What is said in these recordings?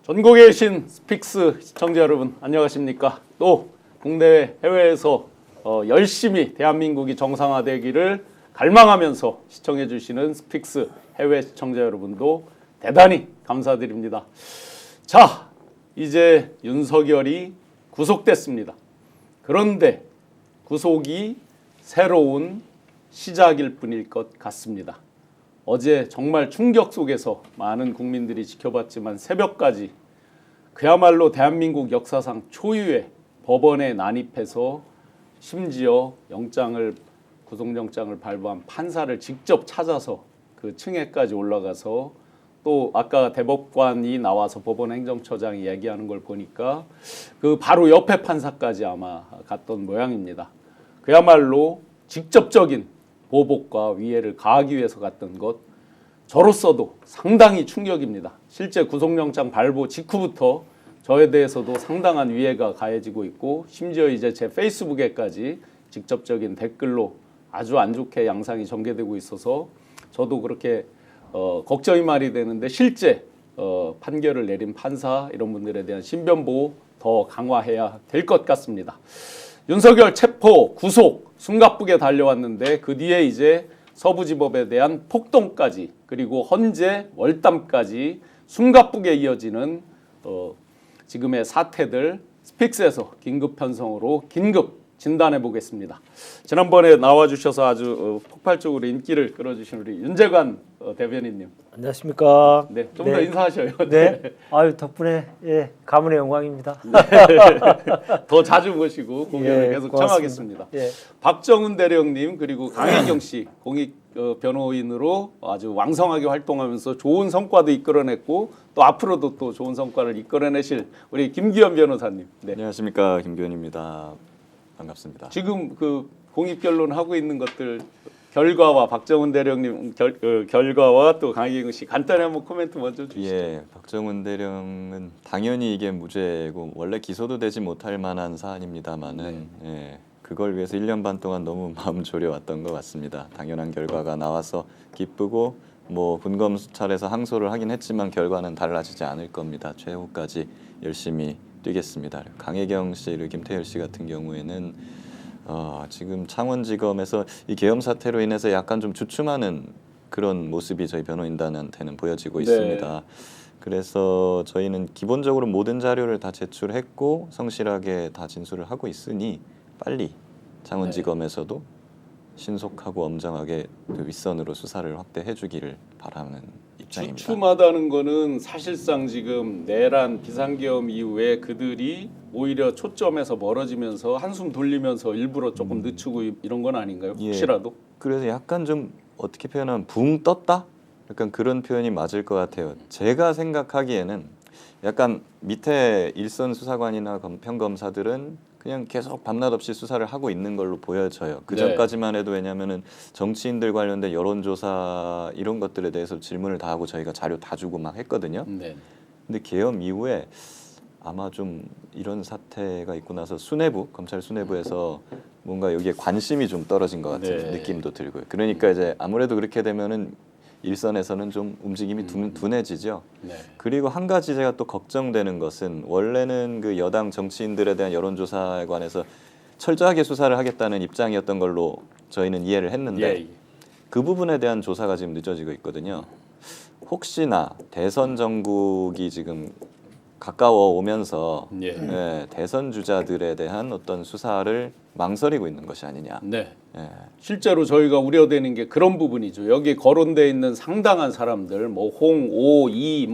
전국에 계신 스픽스 시청자 여러분 안녕하십니까? 또 국내외 해외에서 열심히 대한민국이 정상화되기를 갈망하면서 시청해 주시는 스픽스 해외 시청자 여러분도 대단히 감사드립니다. 자, 이제 윤석열이 구속됐습니다. 그런데 구속이 새로운 시작일 뿐일 것 같습니다. 어제 정말 충격 속에서 많은 국민들이 지켜봤지만 새벽까지 그야말로 대한민국 역사상 초유의 법원에 난입해서 심지어 구속영장을 발부한 판사를 직접 찾아서 그 층에까지 올라가서 또 아까 대법관이 나와서 법원 행정처장이 얘기하는 걸 보니까 그 바로 옆에 판사까지 아마 갔던 모양입니다. 그야말로 직접적인 보복과 위해를 가하기 위해서 갔던 것, 저로서도 상당히 충격입니다. 실제 구속영장 발부 직후부터 저에 대해서도 상당한 위해가 가해지고 있고 심지어 이제 제 페이스북에까지 직접적인 댓글로 아주 안 좋게 양상이 전개되고 있어서 저도 그렇게 걱정이 많이 되는데 실제 판결을 내린 판사 이런 분들에 대한 신변보호 더 강화해야 될 것 같습니다. 윤석열 체포, 구속, 숨가쁘게 달려왔는데 그 뒤에 이제 서부지법에 대한 폭동까지 그리고 헌재, 월담까지 숨가쁘게 이어지는 지금의 사태들 스픽스에서 긴급 편성으로 긴급 진단해 보겠습니다. 지난번에 나와주셔서 아주 폭발적으로 인기를 끌어주신 우리 윤재관 대변인님. 안녕하십니까. 네, 좀 더 인사하셔요. 네. 아유 덕분에 가문의 영광입니다. 네. 더 자주 모시고 공연을 계속 고맙습니다. 청하겠습니다. 예. 박정훈 대령님 그리고 강혜경 씨 공익 변호인으로 아주 왕성하게 활동하면서 좋은 성과도 이끌어냈고 또 앞으로도 또 좋은 성과를 이끌어내실 우리 김기현 변호사님. 네. 안녕하십니까, 김기현입니다. 반갑습니다. 지금 그 공익 변론 하고 있는 것들 결과와 박정훈 대령님 결과와 또 강혜경 씨 간단히 한번 코멘트 먼저 주시죠. 예, 박정훈 대령은 당연히 이게 무죄고 원래 기소도 되지 못할 만한 사안입니다만은 예, 그걸 위해서 1년 반 동안 너무 마음 졸여왔던 것 같습니다. 당연한 결과가 나와서 기쁘고 뭐 분검 수찰에서 항소를 하긴 했지만 결과는 달라지지 않을 겁니다. 최후까지 열심히 뛰겠습니다. 강혜경 씨, 그리고 김태열 씨 같은 경우에는 지금 창원지검에서 이 계엄 사태로 인해서 약간 좀 주춤하는 그런 모습이 저희 변호인단한테는 보여지고 있습니다. 그래서 저희는 기본적으로 모든 자료를 다 제출했고 성실하게 다 진술을 하고 있으니 빨리 창원지검에서도 신속하고 엄정하게 그 윗선으로 수사를 확대해 주기를 바라는 입장입니다. 주춤하다는 거는 사실상 지금 내란 비상계엄 이후에 그들이 오히려 초점에서 멀어지면서 한숨 돌리면서 일부러 조금 늦추고 이런 건 아닌가요? 혹시라도? 그래서 약간 좀 어떻게 표현하면 붕 떴다? 약간 그런 표현이 맞을 것 같아요. 제가 생각하기에는 약간 밑에 일선 수사관이나 평검사들은 그냥 계속 밤낮 없이 수사를 하고 있는 걸로 보여져요. 그 전까지만 해도 왜냐하면은 정치인들 관련된 여론조사 이런 것들에 대해서 질문을 다 하고 저희가 자료 다 주고 막 했거든요. 네. 근데 계엄 이후에 아마 좀 이런 사태가 있고 나서 검찰 수뇌부에서 뭔가 여기에 관심이 좀 떨어진 것 같은 느낌도 들고요. 그러니까 이제 아무래도 그렇게 되면은 일선에서는 좀 움직임이 둔해지죠. 네. 그리고 한 가지 제가 또 걱정되는 것은 원래는 그 여당 정치인들에 대한 여론조사에 관해서 철저하게 수사를 하겠다는 입장이었던 걸로 저희는 이해를 했는데 그 부분에 대한 조사가 지금 늦어지고 있거든요. 혹시나 대선 정국이 지금 가까워 오면서 대선 주자들에 대한 어떤 수사를 망설이고 있는 것이 아니냐. 네. 실제로 저희가 우려되는 게 그런 부분이죠. 여기 거론되어 있는 상당한 사람들, 뭐 홍, 오, 이,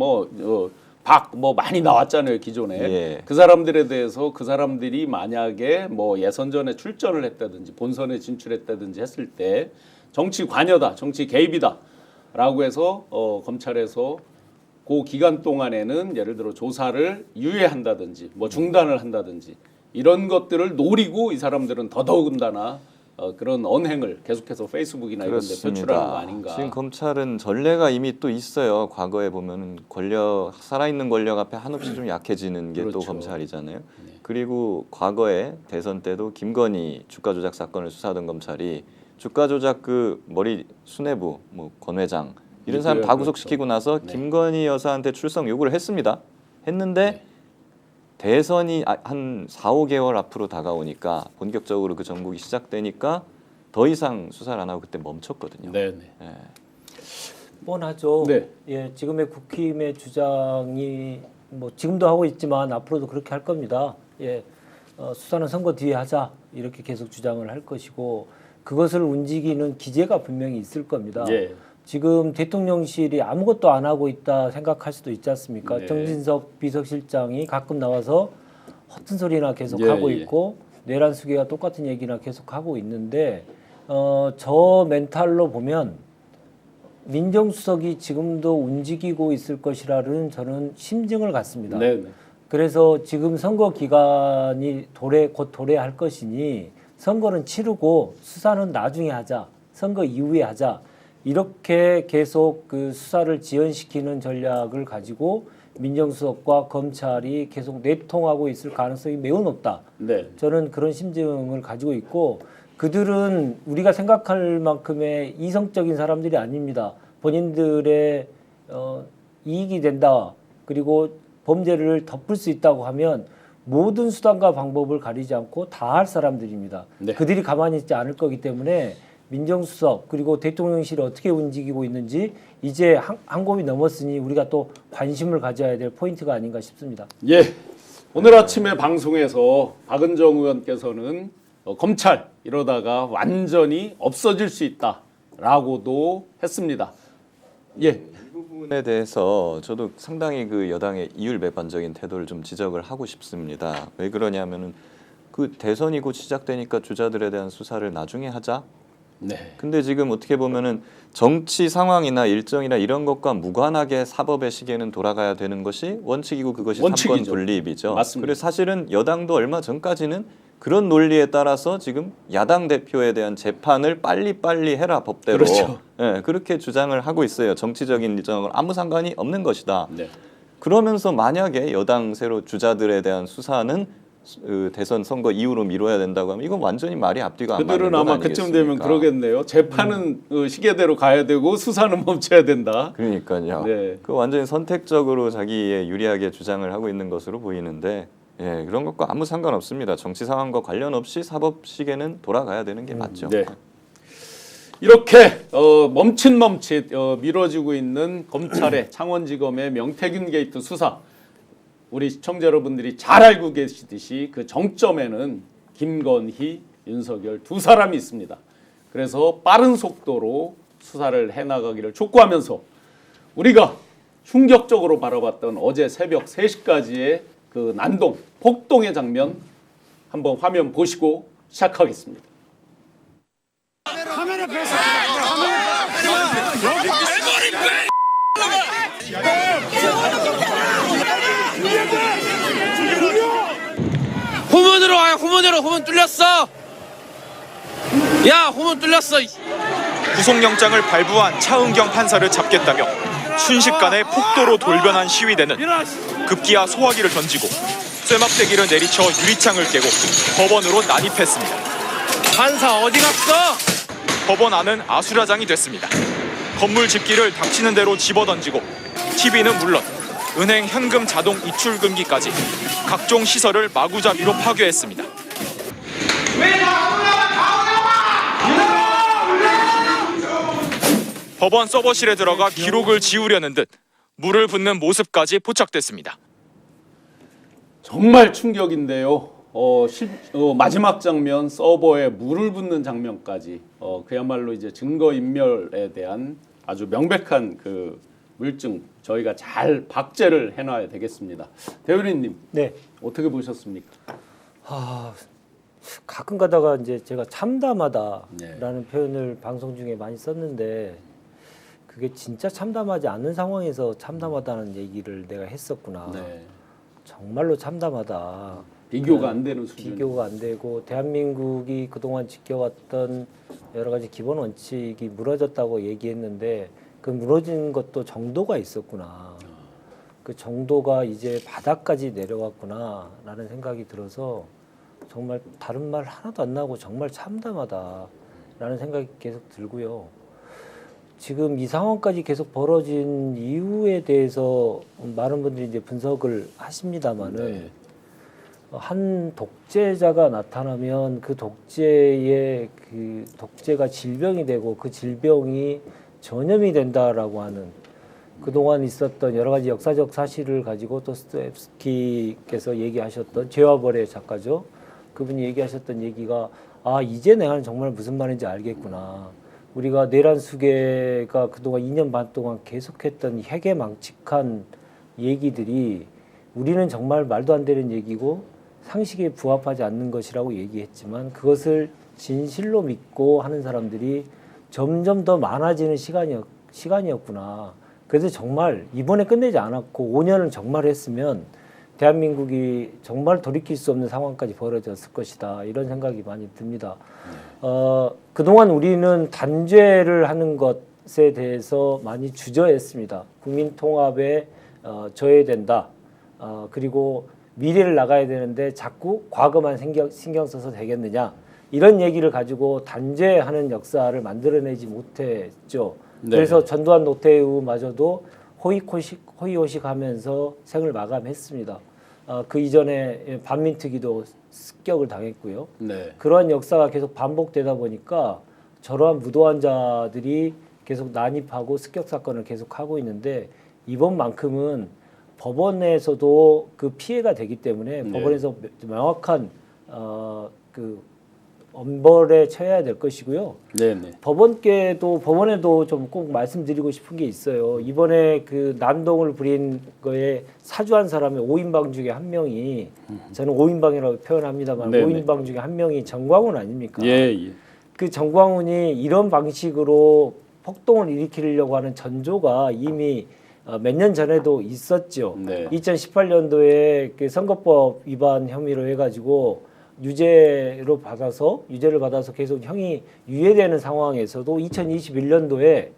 박, 많이 나왔잖아요 기존에. 그 사람들에 대해서 그 사람들이 만약에 뭐 예선전에 출전을 했다든지 본선에 진출했다든지 했을 때 정치 관여다, 정치 개입이다라고 해서 검찰에서 그 기간 동안에는 예를 들어 조사를 유예한다든지 뭐 중단을 한다든지 이런 것들을 노리고 이 사람들은 더더군다나 그런 언행을 계속해서 페이스북이나 이런 데 표출하는 거 아닌가. 지금 검찰은 전례가 이미 또 있어요. 과거에 보면 살아있는 권력 앞에 한없이 좀 약해지는 게 또 검찰이잖아요. 그리고 과거에 대선 때도 김건희 주가 조작 사건을 수사하던 검찰이 주가 조작 그 머리 수뇌부 권 회장 이런 사람 다 구속시키고 나서 김건희 여사한테 출석 요구를 했습니다. 했는데 대선이 한 4, 5개월 앞으로 다가오니까 본격적으로 그 정국이 시작되니까 더 이상 수사를 안 하고 그때 멈췄거든요. 네. 예. 뻔하죠. 네. 예, 지금의 국힘의 주장이 뭐 지금도 하고 있지만 앞으로도 그렇게 할 겁니다. 예, 수사는 선거 뒤에 하자 이렇게 계속 주장을 할 것이고 그것을 움직이는 기제가 분명히 있을 겁니다. 예. 지금 대통령실이 아무것도 안 하고 있다 생각할 수도 있지 않습니까? 네. 정진석 비서실장이 가끔 나와서 허튼 소리나 계속 예, 하고 예. 있고 내란 수계와 똑같은 얘기나 계속 하고 있는데 저 멘탈로 보면 민정수석이 지금도 움직이고 있을 것이라는 저는 심증을 갖습니다. 네. 그래서 지금 선거 기간이 곧 도래할 것이니 선거는 치르고 수사는 나중에 하자. 선거 이후에 하자. 이렇게 계속 그 수사를 지연시키는 전략을 가지고 민정수석과 검찰이 계속 내통하고 있을 가능성이 매우 높다. 네. 저는 그런 심증을 가지고 있고 그들은 우리가 생각할 만큼의 이성적인 사람들이 아닙니다. 본인들의 이익이 된다. 그리고 범죄를 덮을 수 있다고 하면 모든 수단과 방법을 가리지 않고 다 할 사람들입니다. 네. 그들이 가만히 있지 않을 거기 때문에 민정수석 그리고 대통령실이 어떻게 움직이고 있는지 이제 한 곱이 넘었으니 우리가 또 관심을 가져야 될 포인트가 아닌가 싶습니다. 예. 오늘 아침에 방송에서 박은정 의원께서는 검찰 이러다가 완전히 없어질 수 있다라고도 했습니다. 예. 이 부분에 대해서 저도 상당히 그 여당의 이율배반적인 태도를 좀 지적을 하고 싶습니다. 왜 그러냐면은 그 대선이 곧 시작되니까 주자들에 대한 수사를 나중에 하자. 네. 근데 지금 어떻게 보면은 정치 상황이나 일정이나 이런 것과 무관하게 사법의 시계는 돌아가야 되는 것이 원칙이고 그것이 원칙이죠. 삼권 분립이죠. 맞습니다. 그래서 사실은 여당도 얼마 전까지는 그런 논리에 따라서 지금 야당 대표에 대한 재판을 빨리빨리 해라 법대로 그렇죠. 예, 그렇게 주장을 하고 있어요. 정치적인 일정은 아무 상관이 없는 것이다. 네. 그러면서 만약에 여당 세로 주자들에 대한 수사는 대선 선거 이후로 미뤄야 된다고 하면 이건 완전히 말이 앞뒤가 안 맞는 그들은 건 아마 그쯤 되면 아니겠습니까? 그러겠네요. 재판은 시계대로 가야 되고 수사는 멈춰야 된다. 그러니까요. 네. 그 완전히 선택적으로 자기에 유리하게 주장을 하고 있는 것으로 보이는데 예, 그런 것과 아무 상관없습니다. 정치 상황과 관련 없이 사법 시계는 돌아가야 되는 게 맞죠. 네. 이렇게 멈칫 미뤄지고 있는 검찰의 창원지검의 명태균 게이트 수사 우리 시청자 여러분들이 잘 알고 계시듯이 그 정점에는 김건희, 윤석열 두 사람이 있습니다. 그래서 빠른 속도로 수사를 해나가기를 촉구하면서 우리가 충격적으로 바라봤던 어제 새벽 3시까지의 그 난동, 폭동의 장면 한번 화면 보시고 시작하겠습니다. 카메라 뺐어. 후문으로 와요. 후문으로. 후문 뚫렸어. 야, 후문 뚫렸어. 구속영장을 발부한 차은경 판사를 잡겠다며 순식간에 폭도로 돌변한 시위대는 급기야 소화기를 던지고 쇠막대기를 내리쳐 유리창을 깨고 법원으로 난입했습니다. 판사 어디 갔어? 법원 안은 아수라장이 됐습니다. 건물 집기를 닥치는 대로 집어던지고 TV는 물론 은행 현금 자동 이출 금기까지 각종 시설을 마구잡이로 파괴했습니다. 법원 서버실에 들어가 기록을 지우려는 듯 물을 붓는 모습까지 포착됐습니다. 정말 충격인데요. 마지막 장면 서버에 물을 붓는 장면까지 그야말로 이제 증거 인멸에 대한 아주 명백한 그 물증 저희가 잘 박제를 해놔야 되겠습니다. 대변인님, 네. 어떻게 보셨습니까? 가끔 가다가 이제 제가 참담하다라는 네. 표현을 방송 중에 많이 썼는데 그게 진짜 참담하지 않은 상황에서 참담하다는 얘기를 내가 했었구나. 네. 정말로 참담하다. 비교가 안 되는 수준. 비교가 안 되고 대한민국이 그동안 지켜왔던 여러 가지 기본 원칙이 무너졌다고 얘기했는데 그 무너진 것도 정도가 있었구나. 그 정도가 이제 바닥까지 내려왔구나라는 생각이 들어서 정말 다른 말 하나도 안 나고 정말 참담하다라는 생각이 계속 들고요. 지금 이 상황까지 계속 벌어진 이유에 대해서 많은 분들이 이제 분석을 하십니다만은 네. 한 독재자가 나타나면 그 독재의 그 독재가 질병이 되고 그 질병이 전염이 된다라고 하는 그동안 있었던 여러 가지 역사적 사실을 가지고 도스토옙스키께서 얘기하셨던 죄와 벌의 작가죠. 그분이 얘기하셨던 얘기가 이제 내가 정말 무슨 말인지 알겠구나. 우리가 내란 수계가 그동안 2년 반 동안 계속했던 해괴망측한 얘기들이 우리는 정말 말도 안 되는 얘기고 상식에 부합하지 않는 것이라고 얘기했지만 그것을 진실로 믿고 하는 사람들이 점점 더 많아지는 시간이었구나. 그래서 정말 이번에 끝내지 않았고 5년을 정말 했으면 대한민국이 정말 돌이킬 수 없는 상황까지 벌어졌을 것이다. 이런 생각이 많이 듭니다. 그동안 우리는 단죄를 하는 것에 대해서 많이 주저했습니다. 국민 통합에 저해된다. 그리고 미래를 나가야 되는데 자꾸 과거만 신경 써서 되겠느냐. 이런 얘기를 가지고 단죄하는 역사를 만들어내지 못했죠. 네. 그래서 전두환 노태우마저도 호의호식하면서 생을 마감했습니다. 그 이전에 반민특위도 습격을 당했고요. 네. 그러한 역사가 계속 반복되다 보니까 저러한 무도한 자들이 계속 난입하고 습격 사건을 계속하고 있는데 이번만큼은 법원에서도 그 피해가 되기 때문에 네. 법원에서 명확한 그 엄벌에 처해야 될 것이고요. 네네. 법원에도 좀 꼭 말씀드리고 싶은 게 있어요. 이번에 그 난동을 부린 거에 사주한 사람의 5인방 중에 한 명이 저는 5인방이라고 표현합니다만 네네. 5인방 중에 한 명이 정광훈 아닙니까? 예. 그 정광훈이 이런 방식으로 폭동을 일으키려고 하는 전조가 이미 몇 년 전에도 있었죠. 네. 2018년도에 그 선거법 위반 혐의로 해가지고 유죄를 받아서 계속 형이 유예되는 상황에서도 2021년도에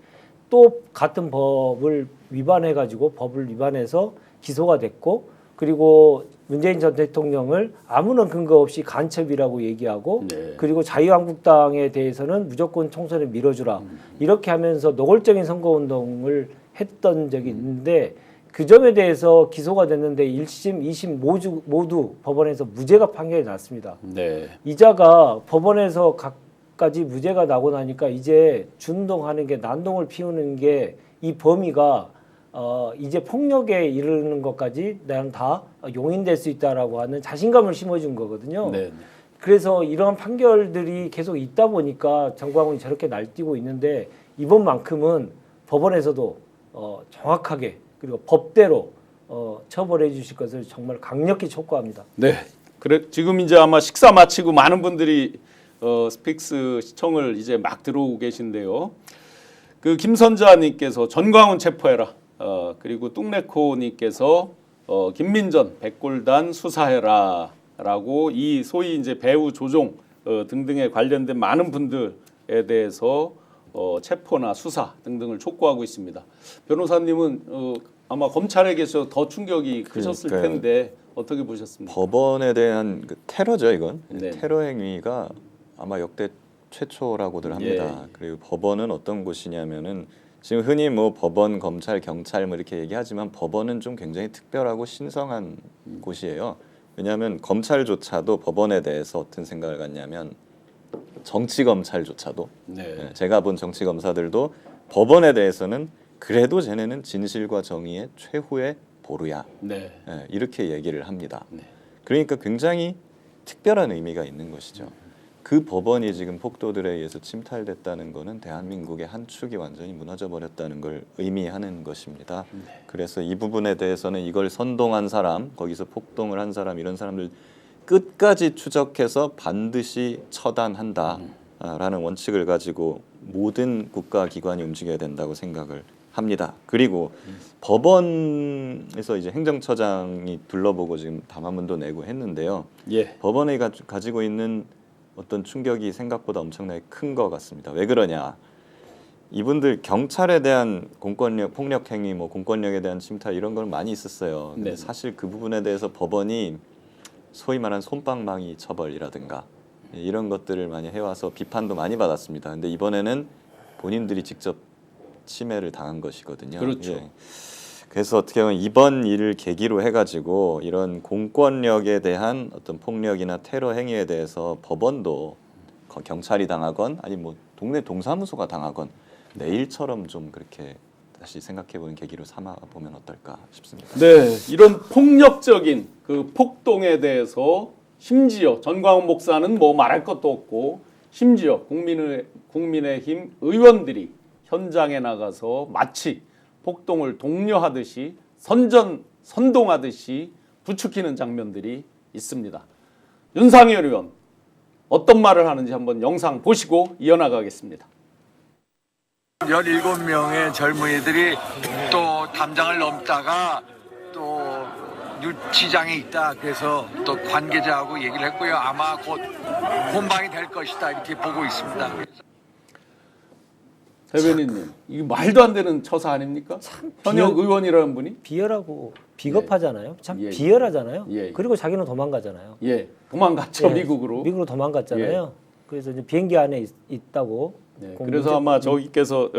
또 같은 법을 위반해서 기소가 됐고 그리고 문재인 전 대통령을 아무런 근거 없이 간첩이라고 얘기하고 네. 그리고 자유한국당에 대해서는 무조건 총선에 밀어주라 이렇게 하면서 노골적인 선거운동을 했던 적이 있는데 그 점에 대해서 기소가 됐는데 1심, 2심 모두 법원에서 무죄가 판결이 났습니다. 네. 이자가 법원에서 각까지 무죄가 나고 나니까 이제 준동하는 게 난동을 피우는 게 이 범위가 이제 폭력에 이르는 것까지 나는 다 용인될 수 있다라고 하는 자신감을 심어준 거거든요. 네. 그래서 이러한 판결들이 계속 있다 보니까 정광훈이 저렇게 날뛰고 있는데 이번만큼은 법원에서도 정확하게 그리고 법대로 처벌해 주실 것을 정말 강력히 촉구합니다. 네. 그래 지금 이제 아마 식사 마치고 많은 분들이 스픽스 시청을 이제 막 들어오고 계신데요. 그 김선자님께서 전광훈 체포해라. 그리고 뚱레코님께서 김민전 백골단 수사해라라고 이 소위 이제 배우 조종 등등에 관련된 많은 분들에 대해서 체포나 수사 등등을 촉구하고 있습니다. 변호사님은 아마 검찰에 계셔 더 충격이 크셨을 그러니까요. 텐데 어떻게 보셨습니까? 법원에 대한 그 테러죠, 이건. 네. 테러 행위가 아마 역대 최초라고들 합니다. 예. 그리고 법원은 어떤 곳이냐면은 지금 흔히 뭐 법원, 검찰, 경찰 뭐 이렇게 얘기하지만 법원은 좀 굉장히 특별하고 신성한 곳이에요. 왜냐하면 검찰조차도 법원에 대해서 어떤 생각을 갖냐면 정치 검찰조차도 네. 제가 본 정치 검사들도 법원에 대해서는 그래도 쟤네는 진실과 정의의 최후의 보루야. 네. 이렇게 얘기를 합니다. 네. 그러니까 굉장히 특별한 의미가 있는 것이죠. 그 법원이 지금 폭도들에 의해서 침탈됐다는 것은 대한민국의 한 축이 완전히 무너져 버렸다는 걸 의미하는 것입니다. 그래서 이 부분에 대해서는 이걸 선동한 사람, 거기서 폭동을 한 사람 이런 사람들 끝까지 추적해서 반드시 처단한다라는 원칙을 가지고 모든 국가기관이 움직여야 된다고 생각을 합니다. 그리고 법원에서 이제 행정처장이 둘러보고 지금 담화문도 내고 했는데요. 예. 법원이 가지고 있는 어떤 충격이 생각보다 엄청나게 큰 것 같습니다. 왜 그러냐? 이분들 경찰에 대한 공권력, 폭력 행위, 뭐 공권력에 대한 침탈 이런 건 많이 있었어요. 근데 네. 사실 그 부분에 대해서 법원이 소위 말하는 솜방망이 처벌이라든가 이런 것들을 많이 해와서 비판도 많이 받았습니다. 근데 이번에는 본인들이 직접 침해를 당한 것이거든요. 그렇죠. 예. 그래서 어떻게 보면 이번 일을 계기로 해가지고 이런 공권력에 대한 어떤 폭력이나 테러 행위에 대해서 법원도 경찰이 당하건 아니 뭐 동네 동사무소가 당하건 내일처럼 좀 그렇게 다시 생각해보는 계기로 삼아보면 어떨까 싶습니다. 네, 이런 폭력적인 그 폭동에 대해서 심지어 전광훈 목사는 뭐 말할 것도 없고 심지어 국민의힘 의원들이 현장에 나가서 마치 폭동을 독려하듯이 선동하듯이 부추기는 장면들이 있습니다. 윤상열 의원 어떤 말을 하는지 한번 영상 보시고 이어나가겠습니다. 17명의 젊은이들이 또 담장을 넘다가 또 유치장에 있다. 그래서 또 관계자하고 얘기를 했고요. 아마 곧 본방이 될 것이다. 이렇게 보고 있습니다. 대변인님, 이게 말도 안 되는 처사 아닙니까? 현역 의원이라는 분이 비열하고 비겁하잖아요. 참 예. 비열하잖아요. 예. 그리고 자기는 도망가잖아요. 도망갔죠. 예, 미국으로. 미국으로 도망갔잖아요. 그래서 이제 비행기 안에 있다고. 네, 그 그래서 문제- 아마 저기께서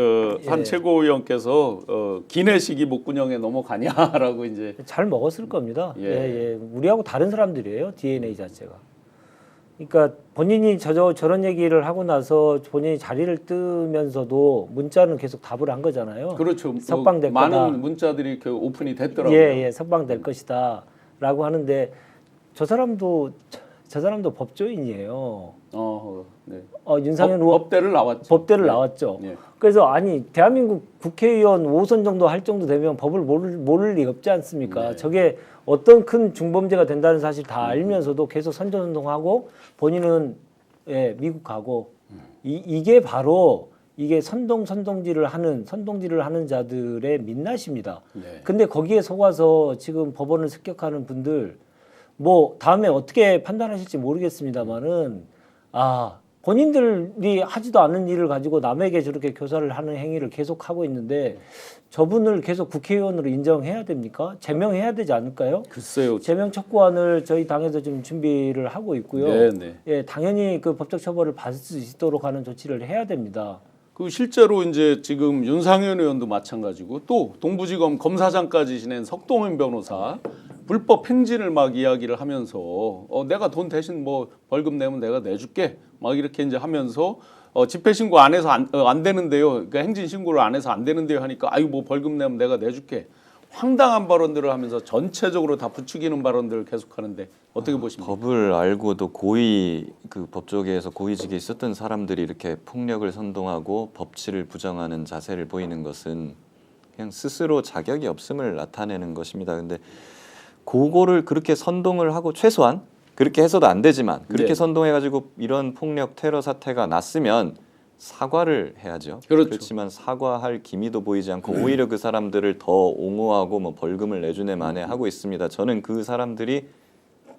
한 예. 최고위원께서 기내식이 목구녕에 넘어가냐라고 이제 잘 먹었을 겁니다. 예. 예. 우리하고 다른 사람들이에요. DNA 자체가. 그러니까 본인이 저런 얘기를 하고 나서 본인이 자리를 뜨면서도 문자는 계속 답을 한 거잖아요. 그렇죠. 석방될 거다. 많은 문자들이 그 오픈이 됐더라고요. 예, 석방될 것이다라고 하는데 저 사람도 법조인이에요. 네. 윤상현 의원 법대를 나왔죠. 법대를 예. 나왔죠. 예. 그래서 아니 대한민국 국회의원 5선 정도 할 정도 되면 법을 모를 리 없지 않습니까? 네. 저게 어떤 큰 중범죄가 된다는 사실 다 알면서도 계속 선전선동하고 본인은 미국 가고 이게 바로 이게 선동질을 하는 자들의 민낯입니다. 네. 근데 거기에 속아서 지금 법원을 습격하는 분들 뭐 다음에 어떻게 판단하실지 모르겠습니다만은 본인들이 하지도 않은 일을 가지고 남에게 저렇게 교사를 하는 행위를 계속 하고 있는데 저분을 계속 국회의원으로 인정해야 됩니까? 제명해야 되지 않을까요? 글쎄요. 제명 촉구안을 저희 당에서 지금 준비를 하고 있고요. 네. 예, 당연히 그 법적 처벌을 받을 수 있도록 하는 조치를 해야 됩니다. 그 실제로 이제 지금 윤상현 의원도 마찬가지고 또 동부지검 검사장까지 지낸 석동현 변호사 불법 행진을 막 이야기를 하면서 내가 돈 대신 뭐 벌금 내면 내가 내줄게 막 이렇게 이제 하면서 집회 신고 안 해서 안 되는데요. 그러니까 행진 신고를 안 해서 안 되는데요 하니까 아유 뭐 벌금 내면 내가 내줄게. 황당한 발언들을 하면서 전체적으로 다 부추기는 발언들을 계속하는데 어떻게 보십니까? 법을 알고도 그 법조계에서 고위직에 있었던 사람들이 이렇게 폭력을 선동하고 법치를 부정하는 자세를 보이는 것은 그냥 스스로 자격이 없음을 나타내는 것입니다. 근데 그거를 그렇게 선동을 하고 최소한 그렇게 해서도 안 되지만 그렇게 네. 선동해가지고 이런 폭력 테러 사태가 났으면 사과를 해야죠. 그렇죠. 그렇지만 사과할 기미도 보이지 않고 오히려 그 사람들을 더 옹호하고 뭐 벌금을 내주네 마네 하고 있습니다. 저는 그 사람들이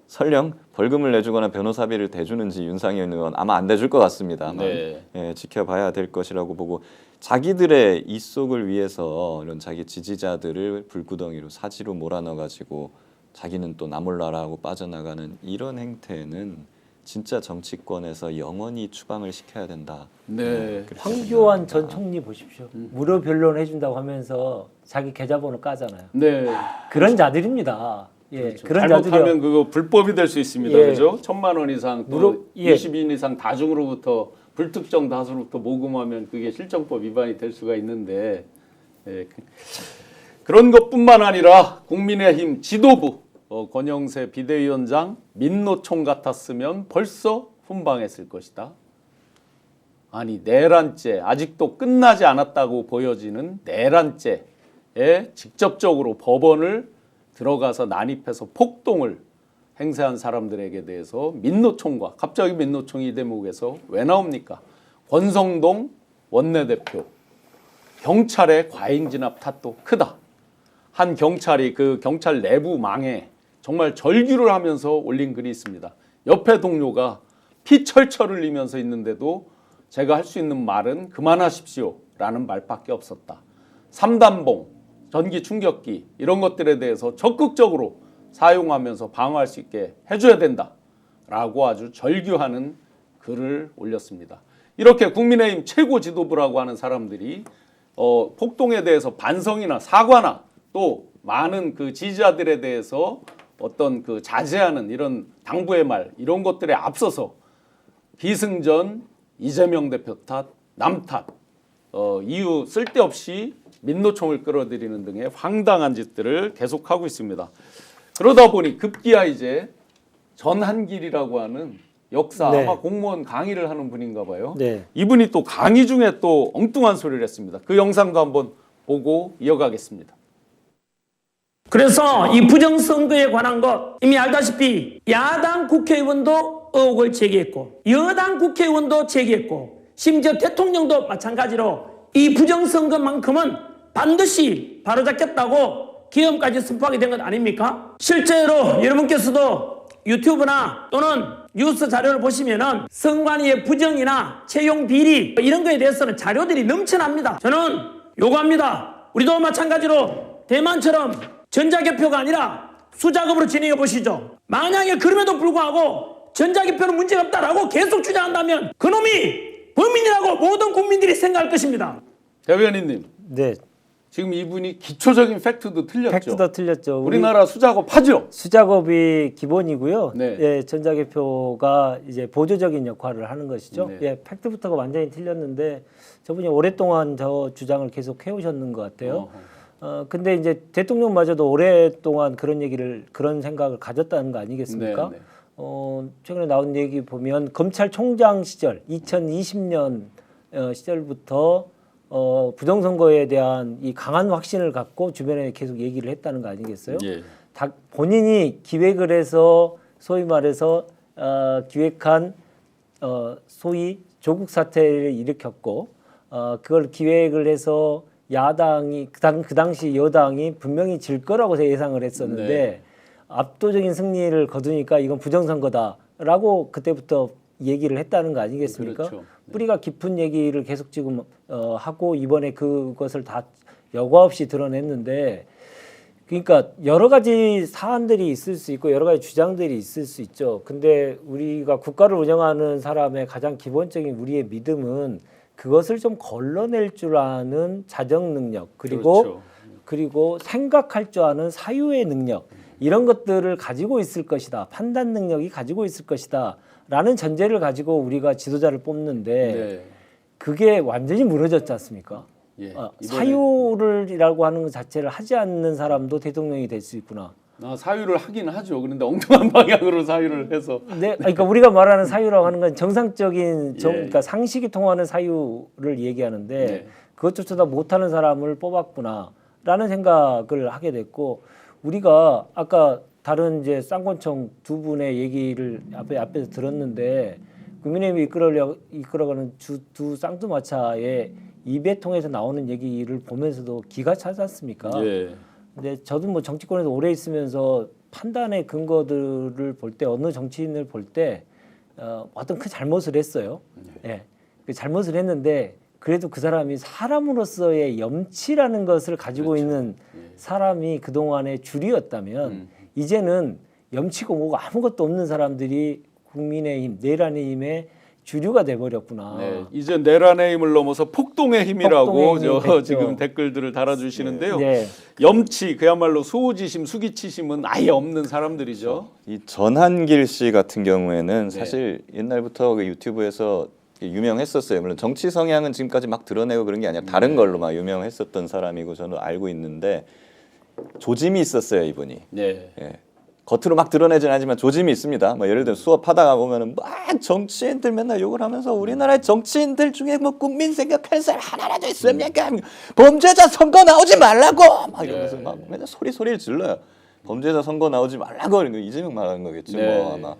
설령 벌금을 내주거나 변호사비를 대주는지 윤상현 의원 아마 안 대줄 것 같습니다. 아마 네. 지켜봐야 될 것이라고 보고 자기들의 입속을 위해서 이런 자기 지지자들을 불구덩이로 사지로 몰아넣어가지고 자기는 또 나몰라라고 빠져나가는 이런 행태는 진짜 정치권에서 영원히 추방을 시켜야 된다. 네. 그렇게 황교안 생각합니다. 전 총리 보십시오. 무료 변론 해준다고 하면서 자기 계좌번호 까잖아요. 네. 그런 자들입니다. 예, 그렇죠. 그런 잘못하면 자들이 그거 불법이 될 수 있습니다. 예. 그죠? 1,000만 원 이상 또 무료- 예. 20인 이상 다중으로부터 불특정 다수로부터 모금하면 그게 실정법 위반이 될 수가 있는데 그런 것뿐만 아니라 국민의힘 지도부 권영세 비대위원장 민노총 같았으면 벌써 훈방했을 것이다. 아니 내란죄 아직도 끝나지 않았다고 보여지는 내란죄에 직접적으로 법원을 들어가서 난입해서 폭동을 행사한 사람들에게 대해서 민노총과 갑자기 민노총이 이 대목에서 왜 나옵니까? 권성동 원내대표 경찰의 과잉 진압 탓도 크다. 한 경찰이 그 경찰 내부 망에 정말 절규를 하면서 올린 글이 있습니다. 옆에 동료가 피 철철 흘리면서 있는데도 제가 할 수 있는 말은 그만하십시오 라는 말밖에 없었다. 3단봉, 전기 충격기 이런 것들에 대해서 적극적으로 사용하면서 방어할 수 있게 해줘야 된다 라고 아주 절규하는 글을 올렸습니다. 이렇게 국민의힘 최고 지도부라고 하는 사람들이 폭동에 대해서 반성이나 사과나 또 많은 그 지지자들에 대해서 어떤 그 자제하는 이런 당부의 말 이런 것들에 앞서서 기승전, 이재명 대표 탓, 남 탓, 이유 쓸데없이 민노총을 끌어들이는 등의 황당한 짓들을 계속하고 있습니다. 그러다 보니 급기야 이제 전한길이라고 하는 역사 네. 아마 공무원 강의를 하는 분인가 봐요. 네. 이분이 또 강의 중에 또 엉뚱한 소리를 했습니다. 그 영상도 한번 보고 이어가겠습니다. 그래서 이 부정선거에 관한 것 이미 알다시피 야당 국회의원도 의혹을 제기했고 여당 국회의원도 제기했고 심지어 대통령도 마찬가지로 이 부정선거만큼은 반드시 바로잡겠다고 기염까지 선포하게 된 것 아닙니까? 실제로 여러분께서도 유튜브나 또는 뉴스 자료를 보시면은 선관위의 부정이나 채용 비리 이런 거에 대해서는 자료들이 넘쳐납니다. 저는 요구합니다. 우리도 마찬가지로 대만처럼 전자개표가 아니라 수작업으로 진행해 보시죠. 만약에 그럼에도 불구하고 전자개표는 문제가 없다라고 계속 주장한다면 그놈이 범인이라고 모든 국민들이 생각할 것입니다. 대변인님, 네. 지금 이분이 기초적인 팩트도 틀렸죠. 팩트도 틀렸죠. 우리나라 수작업 하죠. 수작업이 기본이고요. 네. 예, 전자개표가 이제 보조적인 역할을 하는 것이죠. 네. 예, 팩트부터가 완전히 틀렸는데 저분이 오랫동안 저 주장을 계속 해오셨는 것 같아요. 근데 이제 대통령마저도 오랫동안 그런 생각을 가졌다는 거 아니겠습니까? 네, 네. 최근에 나온 얘기 보면 검찰총장 시절 2020년 시절부터 부정선거에 대한 이 강한 확신을 갖고 주변에 계속 얘기를 했다는 거 아니겠어요? 예. 본인이 기획을 해서 소위 말해서 기획한 소위 조국 사태를 일으켰고 그걸 기획을 해서 야당이 그 당시 여당이 분명히 질 거라고 예상을 했었는데 네. 압도적인 승리를 거두니까 이건 부정선거다라고 그때부터 얘기를 했다는 거 아니겠습니까? 그렇죠. 네. 뿌리가 깊은 얘기를 계속 지금 하고 이번에 그것을 다 여과 없이 드러냈는데 그러니까 여러 가지 사안들이 있을 수 있고 여러 가지 주장들이 있을 수 있죠. 근데 우리가 국가를 운영하는 사람의 가장 기본적인 우리의 믿음은 그것을 좀 걸러낼 줄 아는 자정 능력 그렇죠. 그리고 생각할 줄 아는 사유의 능력 이런 것들을 가지고 있을 것이다. 판단 능력이 가지고 있을 것이다. 라는 전제를 가지고 우리가 지도자를 뽑는데 네. 그게 완전히 무너졌지 않습니까? 예. 사유를이라고 하는 것 자체를 하지 않는 사람도 대통령이 될 수 있구나. 사유를 하긴 하죠. 그런데 엉뚱한 방향으로 사유를 해서. 네, 그러니까 우리가 말하는 사유라고 하는 건 정상적인, 예. 그러니까 상식이 통하는 사유를 얘기하는데 네. 그것조차도 못하는 사람을 뽑았구나라는 생각을 하게 됐고 우리가 아까 다른 이제 쌍권총 두 분의 얘기를 앞에서 들었는데 국민의힘이 이끌어가는 두 쌍두마차의 입에 통해서 나오는 얘기를 보면서도 기가 차지 않습니까? 예. 근데 저도 뭐 정치권에서 오래 있으면서 판단의 근거들을 볼 때 어느 정치인을 볼 때 어떤 큰 잘못을 했어요. 예. 그 잘못을 했는데 그래도 그 사람이 사람으로서의 염치라는 것을 가지고 그렇죠. 있는 사람이 그동안의 주류였다면 이제는 염치고 뭐고 아무것도 없는 사람들이 국민의힘, 내란의 주류가 돼버렸구나. 네, 이제 내란의 힘을 넘어서 폭동의 힘이라고 폭동의 힘이 됐죠. 지금 댓글들을 달아주시는데요. 네. 염치 그야말로 수호지심, 수기치심은 아예 없는 사람들이죠. 이 전한길 씨 같은 네. 경우에는 사실 옛날부터 그 유튜브에서 유명했었어요. 물론 정치 성향은 지금까지 막 드러내고 그런 게 아니라 다른 걸로 막 유명했었던 사람이고 저는 알고 있는데 조짐이 있었어요, 이분이. 네. 예. 겉으로 막 드러내진 않지만 조짐이 있습니다. 뭐 예를 들어 수업하다가 보면은 막 정치인들 맨날 욕을 하면서 우리나라의 정치인들 중에 뭐 국민 생각할 사람 하나라도 있습니까? 범죄자 선거 나오지 말라고 막 이러면서 막 맨날 소리를 질러요. 범죄자 선거 나오지 말라고 이런 거 이재명 말하는 거겠죠. 네. 뭐 아마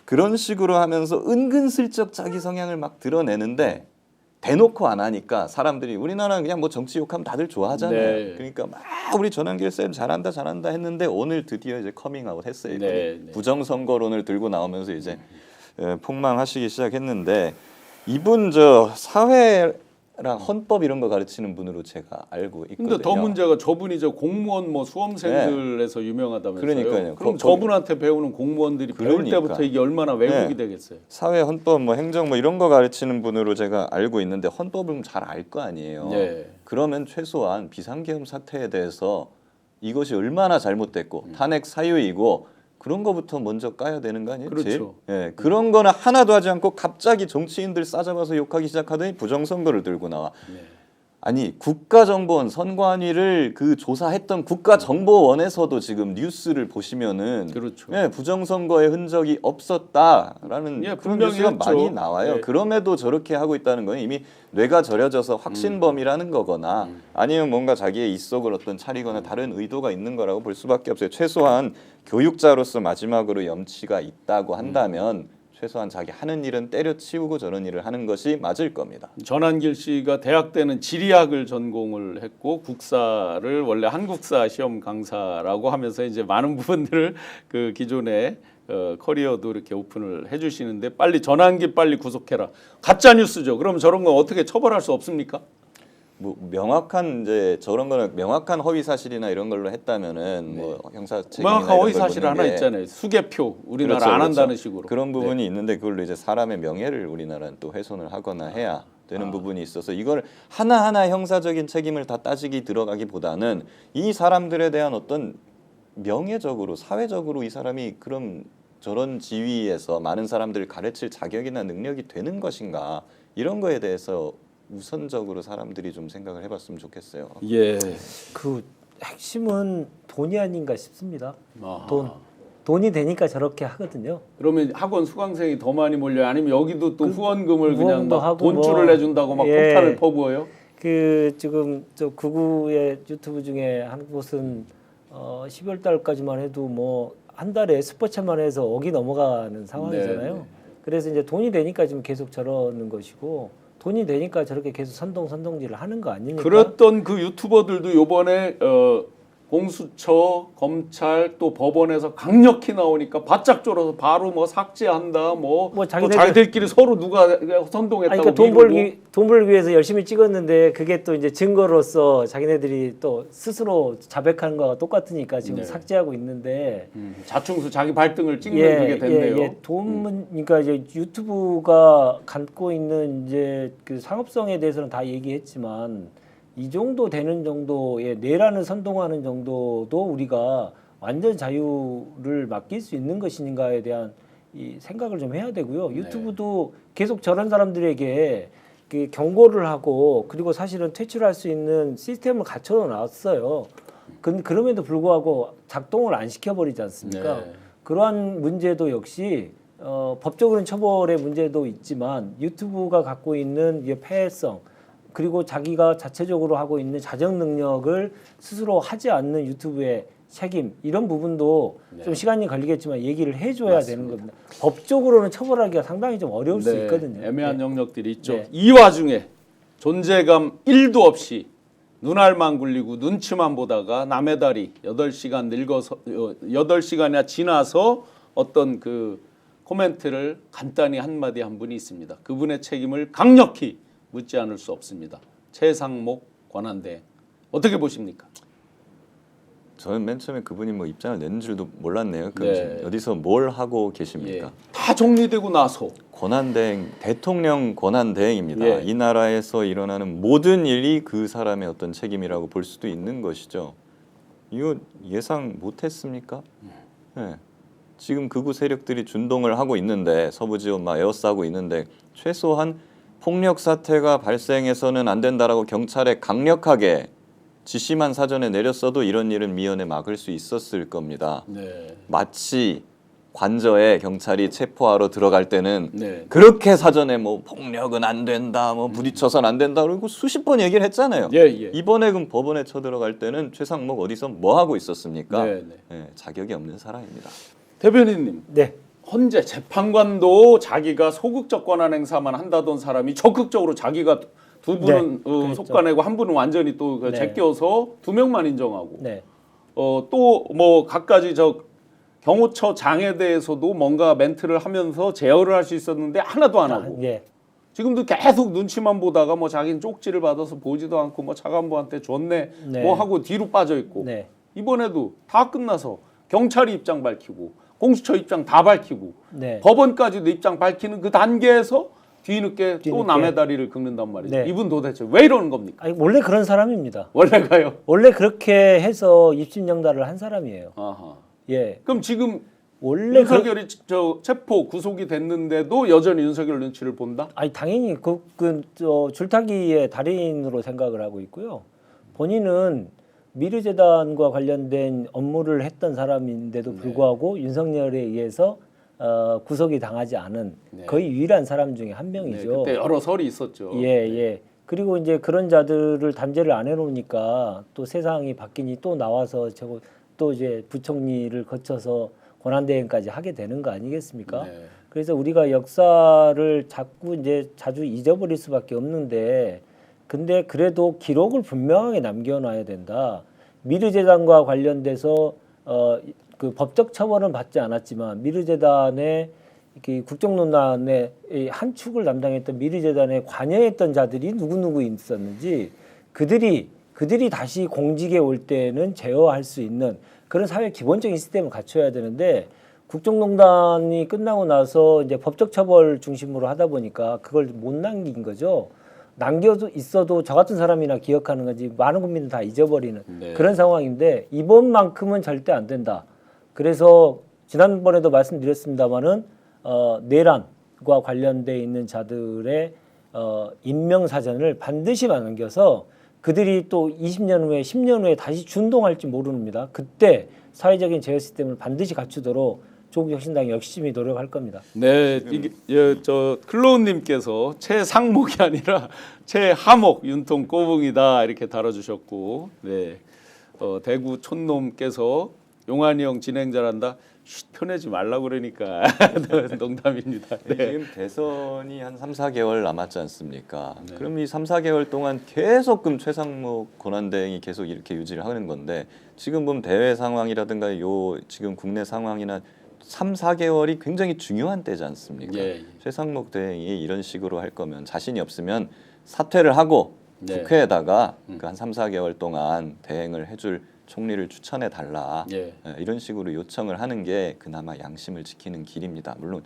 그런 식으로 하면서 은근슬쩍 자기 성향을 막 드러내는데 대놓고 안 하니까 사람들이 우리나라는 그냥 뭐 정치 욕하면 다들 좋아하잖아요. 네. 그러니까 막 우리 전한길 쌤 잘한다 했는데 오늘 드디어 이제 커밍아웃 했어요. 이분이. 네, 네. 부정선거론을 들고 나오면서 이제 폭망하시기 시작했는데 이분 저 사회랑 헌법 이런 거 가르치는 분으로 제가 알고 있거든요. 근데 더 문제가 저분이 저 공무원 뭐 수험생들에서 유명하다면서요. 그러니까요. 그럼 저분한테 배우는 공무원들이 배울 그러니까. 때부터 이게 얼마나 왜곡이 네. 되겠어요. 사회 헌법 뭐 행정 뭐 이런 거 가르치는 분으로 제가 알고 있는데 헌법을 잘 알 거 아니에요. 네. 그러면 최소한 비상계엄 사태에 대해서 이것이 얼마나 잘못됐고 탄핵 사유이고 그런 거부터 먼저 까야 되는 거 아니에요? 그렇죠. 예, 그런 거는 하나도 하지 않고 갑자기 정치인들 싸잡아서 욕하기 시작하더니 부정선거를 들고 나와. 아니 국가정보원 선관위를 그 조사했던 국가정보원에서도 지금 뉴스를 보시면은 그렇죠. 예, 부정선거의 흔적이 없었다라는 예, 그런 분명히 뉴스가 했죠. 많이 나와요. 예. 그럼에도 저렇게 하고 있다는 건 이미 뇌가 절여져서 확신범이라는 거거나 아니면 뭔가 자기의 입속을 어떤 차리거나 다른 의도가 있는 거라고 볼 수밖에 없어요. 최소한 교육자로서 마지막으로 염치가 있다고 한다면 최소한 자기 하는 일은 때려치우고 저런 일을 하는 것이 맞을 겁니다. 전한길 씨가 대학 때는 지리학을 전공을 했고 국사를 원래 한국사 시험 강사라고 하면서 이제 많은 부분들을 그 기존의 커리어도 이렇게 오픈을 해주시는데 빨리 전한길 빨리 구속해라. 가짜 뉴스죠. 그럼 저런 거 어떻게 처벌할 수 없습니까? 뭐 명확한 이제 저런 거는 명확한 허위 사실이나 이런 걸로 했다면은 뭐 형사 책임이나 명확한 허위 이런 걸 사실 묻는 하나 게 있잖아요. 수개표 우리나라 그렇죠, 안 그렇죠. 한다는 식으로. 그런 부분이 있는데 그걸로 이제 사람의 명예를 우리나라는 또 훼손을 하거나 해야 되는 부분이 있어서 이걸 하나하나 형사적인 책임을 다 따지기 들어가기보다는 이 사람들에 대한 어떤 명예적으로 사회적으로 이 사람이 그럼 저런 지위에서 많은 사람들을 가르칠 자격이나 능력이 되는 것인가 이런 거에 대해서 우선적으로 사람들이 좀 생각을 해봤으면 좋겠어요. 예. 그 핵심은 돈이 아닌가 싶습니다. 아하. 돈이 되니까 저렇게 하거든요. 그러면 학원 수강생이 더 많이 몰려요? 아니면 여기도 또 후원금을 그냥 후원도 막 하고 돈줄을 뭐, 내준다고 막 예. 폭탄을 퍼부어요? 그 지금 저 구구의 유튜브 중에 한 곳은 12월 달까지만 해도 뭐 한 달에 스포츠만 해서 억이 넘어가는 상황이잖아요. 네. 그래서 이제 돈이 되니까 지금 계속 저러는 것이고 돈이 되니까 저렇게 계속 선동질을 하는 거 아닙니까? 그랬던 그 유튜버들도 요번에 공수처, 검찰 또 법원에서 강력히 나오니까 바짝 졸아서 바로 뭐 삭제한다, 뭐 또 자기들끼리 서로 누가 선동했다고. 그러니까 돈 벌기 위해서 열심히 찍었는데 그게 또 이제 증거로서 자기네들이 또 스스로 자백하는 거와 똑같으니까 지금 네. 삭제하고 있는데 자충수 자기 발등을 찍는 그게 됐네요. 그러니까 이제 유튜브가 갖고 있는 이제 그 상업성에 대해서는 다 얘기했지만 이 정도 되는 정도의 뇌란을 선동하는 정도도 우리가 완전 자유를 맡길 수 있는 것인가에 대한 이 생각을 좀 해야 되고요. 유튜브도 계속 저런 사람들에게 그 경고를 하고 그리고 사실은 퇴출할 수 있는 시스템을 갖춰 놨어요. 그럼에도 불구하고 작동을 안 시켜버리지 않습니까? 네. 그러한 문제도 역시 법적으로는 처벌의 문제도 있지만 유튜브가 갖고 있는 이 폐해성 그리고 자기가 자체적으로 하고 있는 자정 능력을 스스로 하지 않는 유튜브의 책임 이런 부분도 좀 시간이 걸리겠지만 얘기를 해줘야 되는 겁니다. 법적으로는 처벌하기가 상당히 좀 어려울 수 있거든요. 애매한 네. 영역들이 있죠. 네. 이 와중에 존재감 1도 없이 눈알만 굴리고 눈치만 보다가 남의 다리 8시간 늙어서 8시간이나 지나서 어떤 그 코멘트를 간단히 한마디 한 분이 있습니다. 그분의 책임을 강력히 묻지 않을 수 없습니다. 최상목 권한대행 어떻게 보십니까? 저는 맨 처음에 그분이 뭐 입장을 내는 줄도 몰랐네요. 네. 어디서 뭘 하고 계십니까? 예. 다 정리되고 나서 권한대행, 대통령 권한대행입니다. 예. 이 나라에서 일어나는 모든 일이 그 사람의 어떤 책임이라고 볼 수도 있는 것이죠. 이거 예상 못했습니까? 네. 지금 극우 세력들이 준동을 하고 있는데 서부 지원 막 에워싸고 있는데 최소한 폭력 사태가 발생해서는 안 된다라고 경찰에 강력하게 지시만 사전에 내렸어도 이런 일은 미연에 막을 수 있었을 겁니다. 네. 마치 관저에 경찰이 체포하러 들어갈 때는 네. 그렇게 사전에 뭐 폭력은 안 된다, 뭐 부딪혀서는 안 된다 그리고 수십 번 얘기를 했잖아요. 예, 예. 이번에 그럼 법원에 쳐들어갈 때는 최상목 어디서 뭐 하고 있었습니까? 네, 네. 예, 자격이 없는 사람입니다. 대변인님 네. 헌재 재판관도 자기가 소극적 권한 행사만 한다던 사람이 적극적으로 자기가 두 분은 그랬죠. 속가내고 한 분은 완전히 또 네. 제껴서 2명만 인정하고 네. 또 뭐 갖가지 경호처 장에 대해서도 뭔가 멘트를 하면서 제어를 할 수 있었는데 하나도 안 하고 예. 지금도 계속 눈치만 보다가 뭐 자기는 쪽지를 받아서 보지도 않고 뭐 차관보한테 줬네 네. 뭐 하고 뒤로 빠져 있고 네. 이번에도 다 끝나서 경찰이 입장 밝히고 공수처 입장 다 밝히고 네. 법원까지도 입장 밝히는 그 단계에서 뒤늦게 또 뒤늦게. 남의 다리를 긁는단 말이죠. 네. 이분 도대체 왜 이러는 겁니까? 아니, 원래 그런 사람입니다. 원래가요? 원래 그렇게 해서 입심영달을 한 사람이에요. 아하. 예, 그럼 지금 원래 윤석열이 저 체포 구속이 됐는데도 여전히 윤석열 눈치를 본다? 아니 당연히 저 줄타기의 달인으로 생각을 하고 있고요. 본인은 미르재단과 관련된 업무를 했던 사람인데도 불구하고 윤석열에 의해서 구속이 당하지 않은 네. 거의 유일한 사람 중에 한 네, 명이죠. 그때 여러 설이 있었죠. 예, 예. 그리고 이제 그런 자들을 단죄를 안 해놓으니까 또 세상이 바뀌니 또 나와서 저거 또 이제 부총리를 거쳐서 권한대행까지 하게 되는 거 아니겠습니까? 네. 그래서 우리가 역사를 자꾸 이제 자주 잊어버릴 수밖에 없는데, 근데 그래도 기록을 분명하게 남겨놔야 된다. 미르재단과 관련돼서 그 법적 처벌은 받지 않았지만 미르재단의 국정농단의 한 축을 담당했던 미르재단에 관여했던 자들이 누구 있었는지 그들이 다시 공직에 올 때는 제어할 수 있는 그런 사회 기본적인 시스템을 갖춰야 되는데, 국정농단이 끝나고 나서 이제 법적 처벌 중심으로 하다 보니까 그걸 못 남긴 거죠. 남겨도 있어도 저 같은 사람이나 기억하는 거지 많은 국민은 다 잊어버리는 네. 그런 상황인데, 이번만큼은 절대 안 된다. 그래서 지난번에도 말씀드렸습니다마는 내란과 관련돼 있는 자들의 임명 사전을 반드시 남겨서 그들이 또 20년 후에 10년 후에 다시 준동할지 모릅니다. 그때 사회적인 제어 시스템을 반드시 갖추도록 조국혁신당이 열심히 노력할 겁니다. 네, 이게 저 클로우님께서 최상목이 아니라 최하목 윤통 꼬붕이다 이렇게 달아주셨고, 네, 대구 촌놈께서 용환이 형 진행 잘한다. 쉿, 펴내지 말라 그러니까 농담입니다. 네. 지금 대선이 한 3, 4개월 남았지 않습니까? 그럼 이 3, 4개월 동안 계속 그럼 최상목 권한대행이 계속 이렇게 유지를 하는 건데, 지금 보면 대외 상황이라든가 요 지금 국내 상황이나 3, 4개월이 굉장히 중요한 때지 않습니까? 예. 최상목 대행이 이런 식으로 할 거면 자신이 없으면 사퇴를 하고 네. 국회에다가 그 한 3, 4개월 동안 대행을 해줄 총리를 추천해 달라. 예. 이런 식으로 요청을 하는 게 그나마 양심을 지키는 길입니다. 물론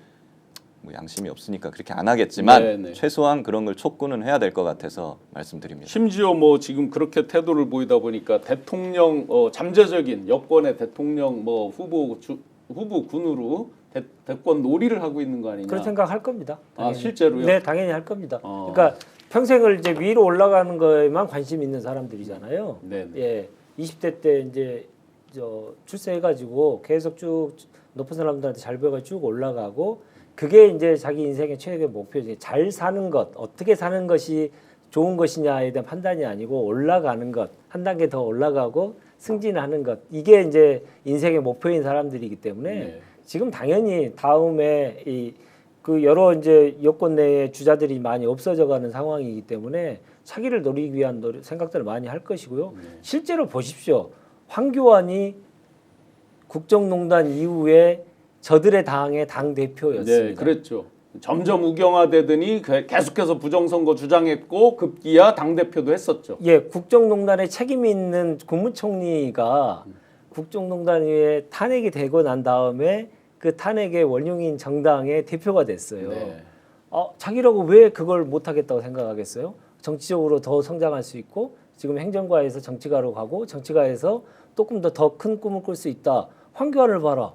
뭐 양심이 없으니까 그렇게 안 하겠지만 네네. 최소한 그런 걸 촉구는 해야 될 것 같아서 말씀드립니다. 심지어 뭐 지금 그렇게 태도를 보이다 보니까 대통령 잠재적인 여권의 대통령 뭐 후보군으로 대권 놀이를 하고 있는 거 아니냐? 그런 생각할 겁니다. 아, 당연히. 실제로요? 네, 당연히 할 겁니다. 그러니까 평생을 이제 위로 올라가는 거에만 관심 있는 사람들이잖아요. 네네. 예, 20대 때 이제 출세해가지고 계속 쭉 높은 사람들한테 잘 배워가 쭉 올라가고, 그게 이제 자기 인생의 최악의 목표지. 잘 사는 것, 어떻게 사는 것이 좋은 것이냐에 대한 판단이 아니고 올라가는 것, 한 단계 더 올라가고 승진하는 것, 이게 이제 인생의 목표인 사람들이기 때문에 네. 지금 당연히 다음에 그 여러 이제 여권 내에 주자들이 많이 없어져가는 상황이기 때문에 차기를 노리기 위한 생각들을 많이 할 것이고요. 실제로 보십시오. 황교안이 국정농단 이후에 저들의 당의 당 대표였습니다. 네, 그랬죠. 점점 우경화되더니 계속해서 부정선거 주장했고 급기야 당 대표도 했었죠. 예, 국정농단에 책임 있는 국무총리가 국정농단 이후에 탄핵이 되고 난 다음에 그 탄핵의 원흉인 정당의 대표가 됐어요. 네. 자기라고 왜 그걸 못하겠다고 생각하겠어요? 정치적으로 더 성장할 수 있고, 지금 행정가에서 정치가로 가고 정치가에서 조금 더 큰 꿈을 꿀 수 있다. 황교안을 봐라.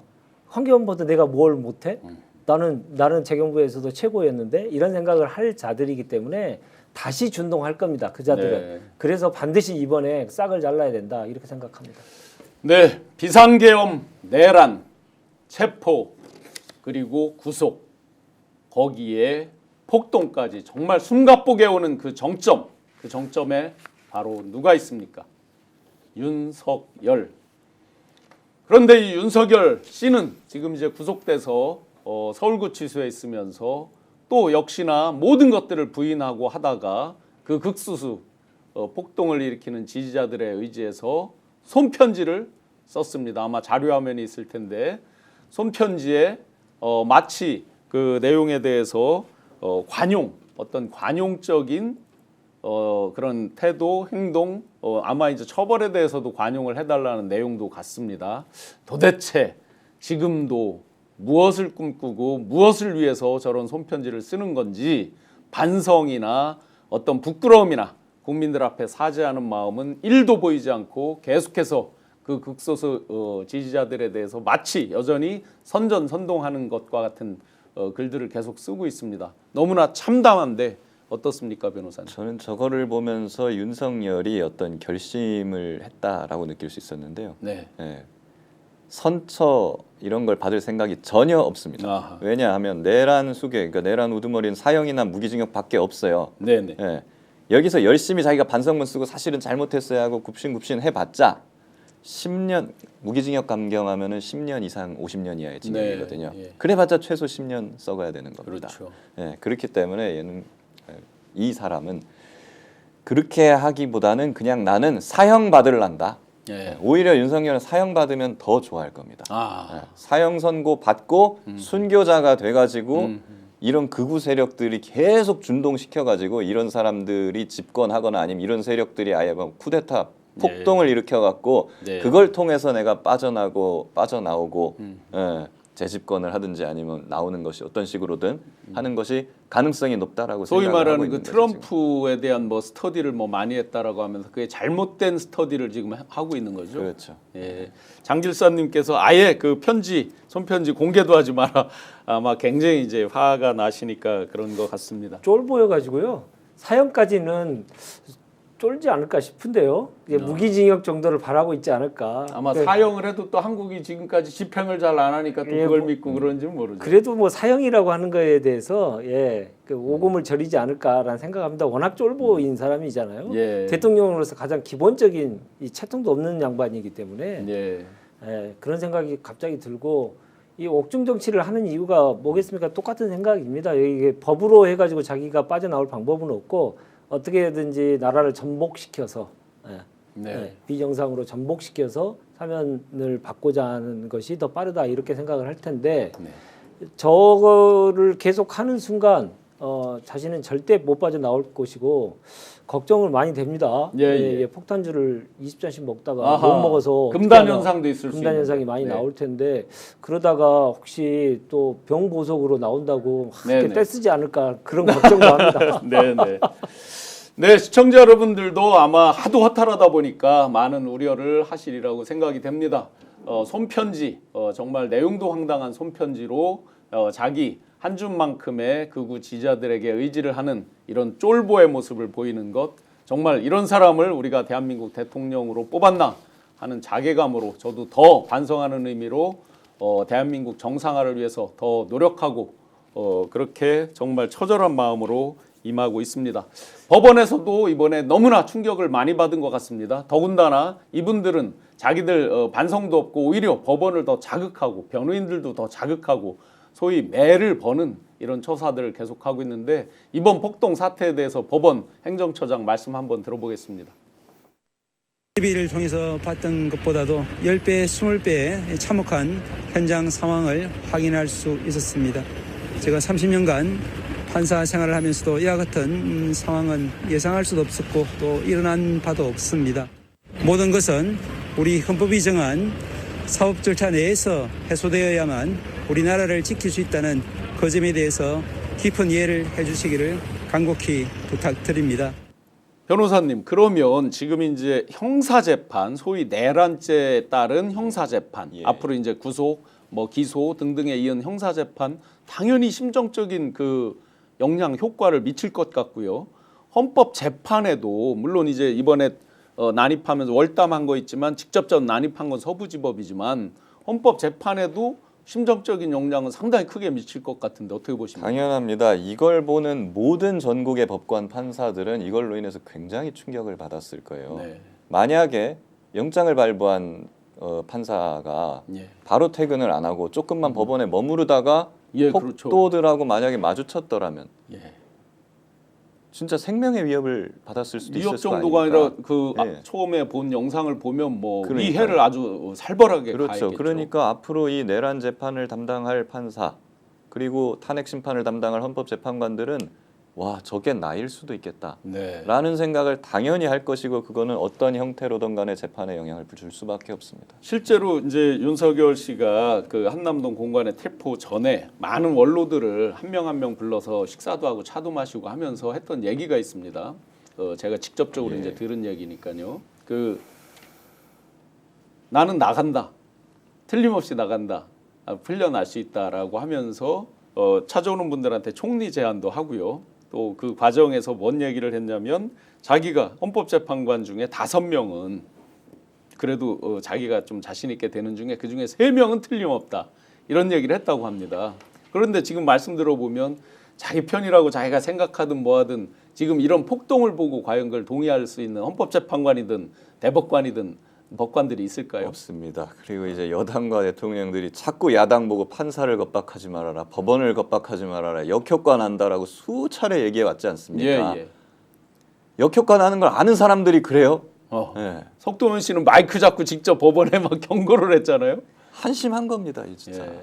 황교안보다 내가 뭘 못해? 나는 재경부에서도 최고였는데, 이런 생각을 할 자들이기 때문에 다시 준동할 겁니다. 그 자들은. 네. 그래서 반드시 이번에 싹을 잘라야 된다. 이렇게 생각합니다. 네, 비상계엄, 내란, 체포, 그리고 구속, 거기에 폭동까지 정말 숨가쁘게 오는 그 정점에 바로 누가 있습니까? 윤석열. 그런데 이 윤석열 씨는 지금 이제 구속돼서 서울구치소에 있으면서 또 역시나 모든 것들을 부인하고 하다가 그 극수수 폭동을 일으키는 지지자들의 의지에서 손편지를 썼습니다. 아마 자료화면이 있을 텐데, 손편지에 마치 그 내용에 대해서 어떤 관용적인 그런 태도, 행동, 아마 이제 처벌에 대해서도 관용을 해달라는 내용도 같습니다. 도대체 지금도 무엇을 꿈꾸고 무엇을 위해서 저런 손편지를 쓰는 건지, 반성이나 어떤 부끄러움이나 국민들 앞에 사죄하는 마음은 1도 보이지 않고 계속해서 그 극소수 지지자들에 대해서 마치 여전히 선전선동하는 것과 같은 글들을 계속 쓰고 있습니다. 너무나 참담한데 어떻습니까, 변호사님? 저는 저거를 보면서 윤석열이 어떤 결심을 했다라고 느낄 수 있었는데요. 네. 예. 선처 이런 걸 받을 생각이 전혀 없습니다. 아하. 왜냐하면 내란 수괴, 그러니까 내란 우두머리는 사형이나 무기징역밖에 없어요. 네네. 예. 여기서 열심히 자기가 반성문 쓰고 사실은 잘못했어야 하고 굽신굽신 해봤자 10년 무기징역 감경하면은 10년 이상 50년 이하의 징역이거든요. 네, 예. 그래봤자 최소 10년 써가야 되는 겁니다. 그렇죠. 예, 그렇기 때문에 얘는 이 사람은 그렇게 하기보다는 그냥 나는 사형 받을란다. 예. 오히려 윤석열은 사형 받으면 더 좋아할 겁니다. 아. 예, 사형 선고 받고 순교자가 돼가지고 이런 극우 세력들이 계속 준동시켜가지고 이런 사람들이 집권하거나 아니면 이런 세력들이 아예 뭐 쿠데타 폭동을 일으켜갖고 네. 그걸 통해서 내가 빠져나오고 예, 재집권을 하든지 아니면 나오는 것이 어떤 식으로든 하는 것이 가능성이 높다라고 소위 생각을 하고 말하는 그 있는 거죠, 지금. 트럼프에 대한 뭐 스터디를 뭐 많이 했다라고 하면서 그게 잘못된 스터디를 지금 하고 있는 거죠. 그렇죠. 예. 장길사님께서 아예 그 편지, 손편지 공개도 하지 마라. 아마 굉장히 이제 화가 나시니까 그런 것 같습니다. 쫄 보여가지고요. 사형까지는 쫄지 않을까 싶은데요. 이제 무기징역 정도를 바라고 있지 않을까. 아마 그, 사형을 해도 또 한국이 지금까지 집행을 잘 안 하니까 또 예, 그걸 뭐, 믿고 그런지 모르죠. 그래도 뭐 사형이라고 하는 거에 대해서 그 오금을 저리지 않을까라는 생각합니다. 워낙 쫄보인 사람이잖아요. 예. 대통령으로서 가장 기본적인 이 채통도 없는 양반이기 때문에 예. 그런 생각이 갑자기 들고 이 옥중 정치를 하는 이유가 뭐겠습니까? 똑같은 생각입니다. 이게 법으로 해가지고 자기가 빠져나올 방법은 없고 어떻게든지 나라를 전복시켜서 비정상으로 전복시켜서 사면을 받고자 하는 것이 더 빠르다 이렇게 생각을 할 텐데 저거를 계속 하는 순간 자신은 절대 못 빠져나올 것이고 걱정을 많이 됩니다. 예. 폭탄주를 20잔씩 먹다가 아하. 못 먹어서 금단 현상도 있을 수 금단 있는. 현상이 많이 네. 나올 텐데 그러다가 혹시 또 병보석으로 나온다고 막 네네. 이렇게 떼쓰지 않을까 그런 걱정도 합니다. 네네. 네, 시청자 여러분들도 아마 하도 허탈하다 보니까 많은 우려를 하시리라고 생각이 됩니다. 손편지, 정말 내용도 황당한 손편지로 자기 한 줌만큼의 극우 지지자들에게 의지를 하는 이런 쫄보의 모습을 보이는 것, 정말 이런 사람을 우리가 대한민국 대통령으로 뽑았나 하는 자괴감으로 저도 더 반성하는 의미로 대한민국 정상화를 위해서 더 노력하고 그렇게 정말 처절한 마음으로 임하고 있습니다. 법원에서도 이번에 너무나 충격을 많이 받은 것 같습니다. 더군다나 이분들은 자기들 반성도 없고 오히려 법원을 더 자극하고 변호인들도 더 자극하고 소위 매를 버는 이런 처사들을 계속하고 있는데 이번 폭동 사태에 대해서 법원 행정처장 말씀 한번 들어보겠습니다. TV를 통해서 봤던 것보다도 10배, 20배의 참혹한 현장 상황을 확인할 수 있었습니다. 제가 30년간 판사 생활을 하면서도 이와 같은 상황은 예상할 수도 없었고 또 일어난 바도 없습니다. 모든 것은 우리 헌법이 정한 사법 절차 내에서 해소되어야만 우리나라를 지킬 수 있다는 그 점에 대해서 깊은 이해를 해주시기를 간곡히 부탁드립니다. 변호사님, 그러면 지금 이제 형사재판, 소위 내란죄에 따른 형사재판, 예. 앞으로 이제 구속, 뭐 기소 등등에 이은 형사재판, 당연히 심정적인 그 영향 효과를 미칠 것 같고요. 헌법재판에도 물론 이제 이번에 난입하면서 월담한 거 있지만 직접적 난입한 건 서부지법이지만 헌법재판에도 심정적인 영향은 상당히 크게 미칠 것 같은데 어떻게 보십니까? 당연합니다. 이걸 보는 모든 전국의 법관 판사들은 이걸로 인해서 굉장히 충격을 받았을 거예요. 네. 만약에 영장을 발부한 판사가 예. 바로 퇴근을 안 하고 조금만 법원에 머무르다가 예, 그렇죠. 폭도들하고 만약에 마주쳤더라면 예. 진짜 생명의 위협을 받았을 수도 위협 있었을 거 정도가 아닙니까? 아니라 그 예. 처음에 본 영상을 보면 뭐 그러니까요. 위해를 아주 살벌하게 그렇죠. 가했겠죠. 그러니까 앞으로 이 내란 재판을 담당할 판사 그리고 탄핵 심판을 담당할 헌법재판관들은 와 저게 나일 수도 있겠다. 네. 라는 생각을 당연히 할 것이고 그거는 어떤 형태로든 간에 재판에 영향을 줄 수밖에 없습니다. 실제로 이제 윤석열 씨가 그 한남동 공관의 체포 전에 많은 원로들을 한 명 한 명 불러서 식사도 하고 차도 마시고 하면서 했던 얘기가 있습니다. 제가 직접적으로 예. 이제 들은 얘기니까요. 그 나는 나간다. 틀림없이 나간다. 풀려날 수 있다라고 하면서 찾아오는 분들한테 총리 제안도 하고요. 또 그 과정에서 뭔 얘기를 했냐면 자기가 헌법재판관 중에 5명은 그래도 자기가 좀 자신 있게 되는 중에 그 중에 3명은 틀림없다. 이런 얘기를 했다고 합니다. 그런데 지금 말씀 들어보면 자기 편이라고 자기가 생각하든 뭐하든 지금 이런 폭동을 보고 과연 그걸 동의할 수 있는 헌법재판관이든 대법관이든 법관들이 있을까요? 없습니다. 그리고 이제 여당과 대통령들이 자꾸 야당 보고 판사를 겁박하지 말아라, 법원을 겁박하지 말아라, 역효과 난다라고 수차례 얘기해 왔지 않습니까? 예. 역효과 나는 걸 아는 사람들이 그래요? 예. 석동현 씨는 마이크 잡고 직접 법원에 막 경고를 했잖아요. 한심한 겁니다, 이 진짜. 예.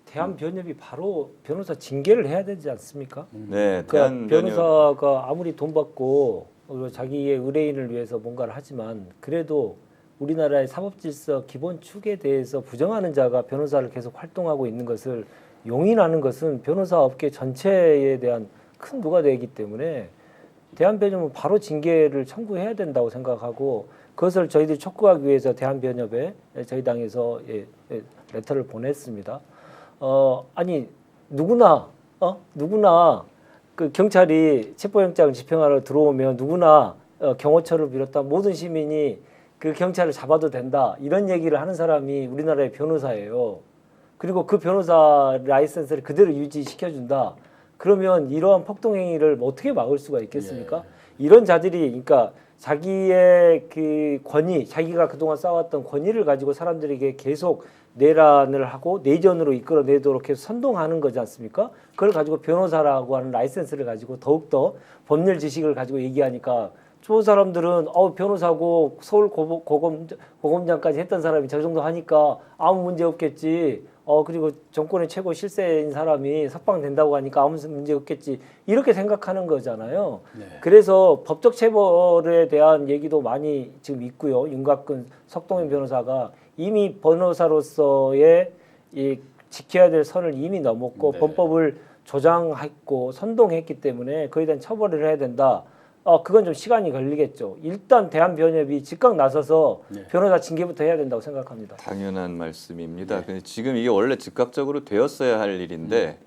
대한변협이 바로 변호사 징계를 해야 되지 않습니까? 네, 그러니까 대한변협 변호사가 아무리 돈 받고 자기의 의뢰인을 위해서 뭔가를 하지만 그래도 우리나라의 사법질서 기본 축에 대해서 부정하는 자가 변호사를 계속 활동하고 있는 것을 용인하는 것은 변호사 업계 전체에 대한 큰 부가되기 때문에 대한변협은 바로 징계를 청구해야 된다고 생각하고 그것을 저희들이 촉구하기 위해서 대한변협에 저희 당에서 레터를 보냈습니다. 아니 누구나 그 경찰이 체포영장 집행하러 들어오면 누구나 경호처를 비롯한 모든 시민이 그 경찰을 잡아도 된다 이런 얘기를 하는 사람이 우리나라의 변호사예요. 그리고 그 변호사 라이센스를 그대로 유지시켜준다. 그러면 이러한 폭동행위를 어떻게 막을 수가 있겠습니까? 이런 자들이 그러니까 자기의 그 권위, 자기가 그동안 쌓아왔던 권위를 가지고 사람들에게 계속 내란을 하고 내전으로 이끌어내도록 해서 선동하는 거지 않습니까? 그걸 가지고 변호사라고 하는 라이센스를 가지고 더욱더 법률 지식을 가지고 얘기하니까 저 사람들은 변호사고 서울 고검장까지 했던 사람이 저 정도 하니까 아무 문제 없겠지. 그리고 정권의 최고 실세인 사람이 석방된다고 하니까 아무 문제 없겠지. 이렇게 생각하는 거잖아요. 네. 그래서 법적 체벌에 대한 얘기도 많이 지금 있고요. 윤곽근 석동현 변호사가 이미 변호사로서의 이 지켜야 될 선을 이미 넘었고 네. 범법을 조장했고 선동했기 때문에 그에 대한 처벌을 해야 된다. 그건 좀 시간이 걸리겠죠. 일단 대한변협이 즉각 나서서 네. 변호사 징계부터 해야 된다고 생각합니다. 당연한 말씀입니다. 근데 지금 이게 원래 즉각적으로 되었어야 할 일인데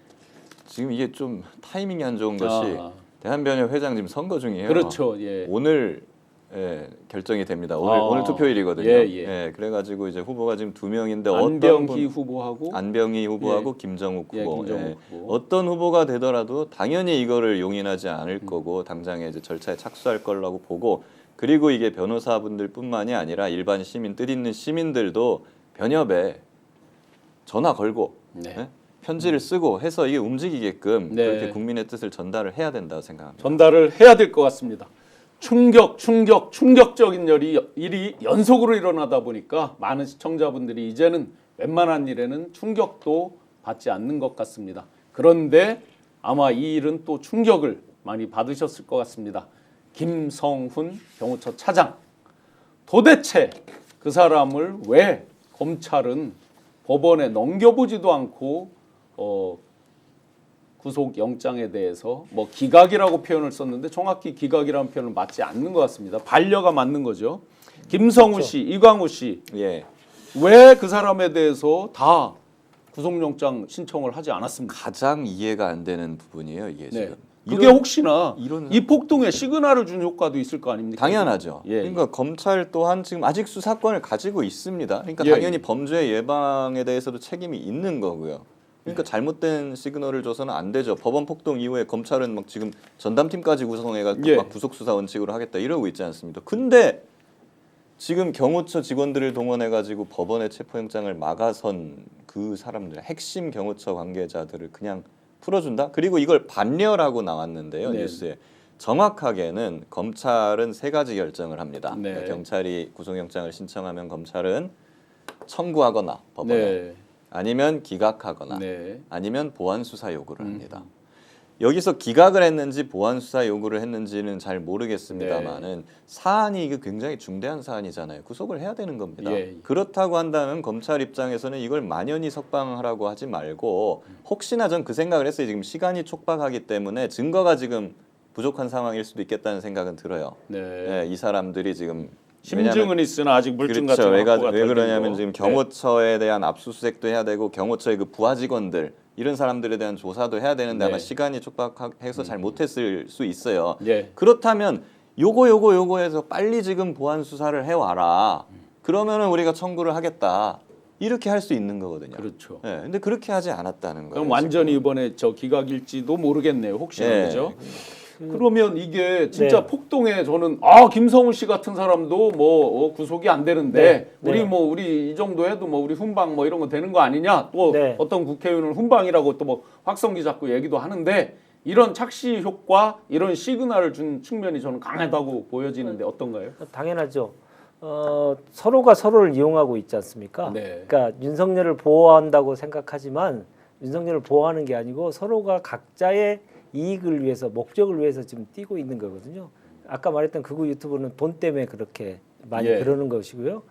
지금 이게 좀 타이밍이 안 좋은 것이 대한변협 회장 지금 선거 중이에요. 그렇죠. 예. 오늘 결정이 됩니다. 오늘 투표일이거든요. 예. 그래가지고 이제 후보가 지금 2명인데 안병희 후보하고 안병희 후보하고 김정욱 후보. 김정욱 후보. 어떤 후보가 되더라도 당연히 이거를 용인하지 않을 거고 당장에 이제 절차에 착수할 거라고 보고 그리고 이게 변호사분들뿐만이 아니라 일반 시민 뜻있는 시민들도 변협에 전화 걸고 편지를 쓰고 해서 이게 움직이게끔 그렇게 국민의 뜻을 전달을 해야 된다고 생각합니다. 전달을 해야 될 것 같습니다. 충격적인 일이 연속으로 일어나다 보니까 많은 시청자분들이 이제는 웬만한 일에는 충격도 받지 않는 것 같습니다. 그런데 아마 이 일은 또 충격을 많이 받으셨을 것 같습니다. 김성훈 경호처 차장. 도대체 그 사람을 왜 검찰은 법원에 넘겨보지도 않고 구속영장에 대해서 뭐 기각이라고 표현을 썼는데 정확히 기각이라는 표현은 맞지 않는 것 같습니다. 반려가 맞는 거죠. 김성우 씨, 이광우 씨, 왜 그 사람에 대해서 다 구속영장 신청을 하지 않았습니까? 가장 이해가 안 되는 부분이에요. 이게 지금. 그게 혹시나 이 폭동에 시그널을 준 효과도 있을 거 아닙니까? 당연하죠. 그러니까 검찰 또한 지금 아직 수사권을 가지고 있습니다. 그러니까 당연히 범죄 예방에 대해서도 책임이 있는 거고요. 그러니까 잘못된 시그널을 줘서는 안 되죠. 법원 폭동 이후에 검찰은 막 지금 전담팀까지 구성해가지고 막 구속 수사 원칙으로 하겠다 이러고 있지 않습니까? 근데 지금 경호처 직원들을 동원해가지고 법원의 체포영장을 막아선 그 사람들, 핵심 경호처 관계자들을 그냥 풀어준다? 그리고 이걸 반려라고 나왔는데요, 뉴스에. 정확하게는 검찰은 3가지 결정을 합니다. 그러니까 경찰이 구속영장을 신청하면 검찰은 청구하거나 법원에 아니면 기각하거나 아니면 보완 수사 요구를 합니다. 여기서 기각을 했는지 보완 수사 요구를 했는지는 잘 모르겠습니다만은 사안이 이게 굉장히 중대한 사안이잖아요. 구속을 해야 되는 겁니다. 예. 그렇다고 한다면 검찰 입장에서는 이걸 만연히 석방하라고 하지 말고 혹시나 전 그 생각을 했어요. 지금 시간이 촉박하기 때문에 증거가 지금 부족한 상황일 수도 있겠다는 생각은 들어요. 네. 이 사람들이 지금 심증은 있으나 아직 물증 그렇죠. 같은 왜, 확보가 왜 덜 그러냐면 된 지금 거. 경호처에 대한 압수수색도 해야 되고 경호처의 그 부하 직원들 이런 사람들에 대한 조사도 해야 되는데 네. 아마 시간이 촉박해서 잘 못했을 수 있어요. 예. 그렇다면 요거에서 빨리 지금 보완 수사를 해와라. 그러면은 우리가 청구를 하겠다. 이렇게 할 수 있는 거거든요. 그렇죠. 예, 근데 그렇게 하지 않았다는 거예요. 그럼 완전히 이번에 저 기각일지도 모르겠네요. 혹시나 예. 그죠? 그러면 이게 진짜 네. 폭동에 저는 김성훈 씨 같은 사람도 뭐 구속이 안 되는데 네. 우리 네. 뭐 우리 이 정도 해도 뭐 우리 훈방 뭐 이런 거 되는 거 아니냐? 또 네. 어떤 국회의원은 훈방이라고 또 뭐 확성기 잡고 얘기도 하는데 이런 착시 효과 이런 시그널을 준 측면이 저는 강하다고 보여지는데 어떤가요? 당연하죠. 서로가 서로를 이용하고 있지 않습니까? 네. 그러니까 윤석열을 보호한다고 생각하지만 윤석열을 보호하는 게 아니고 서로가 각자의 이익을 위해서 목적을 위해서 지금 뛰고 있는 거거든요. 아까 말했던 극우 유튜브는 돈 때문에 그렇게 많이 예. 그러는 것이고요.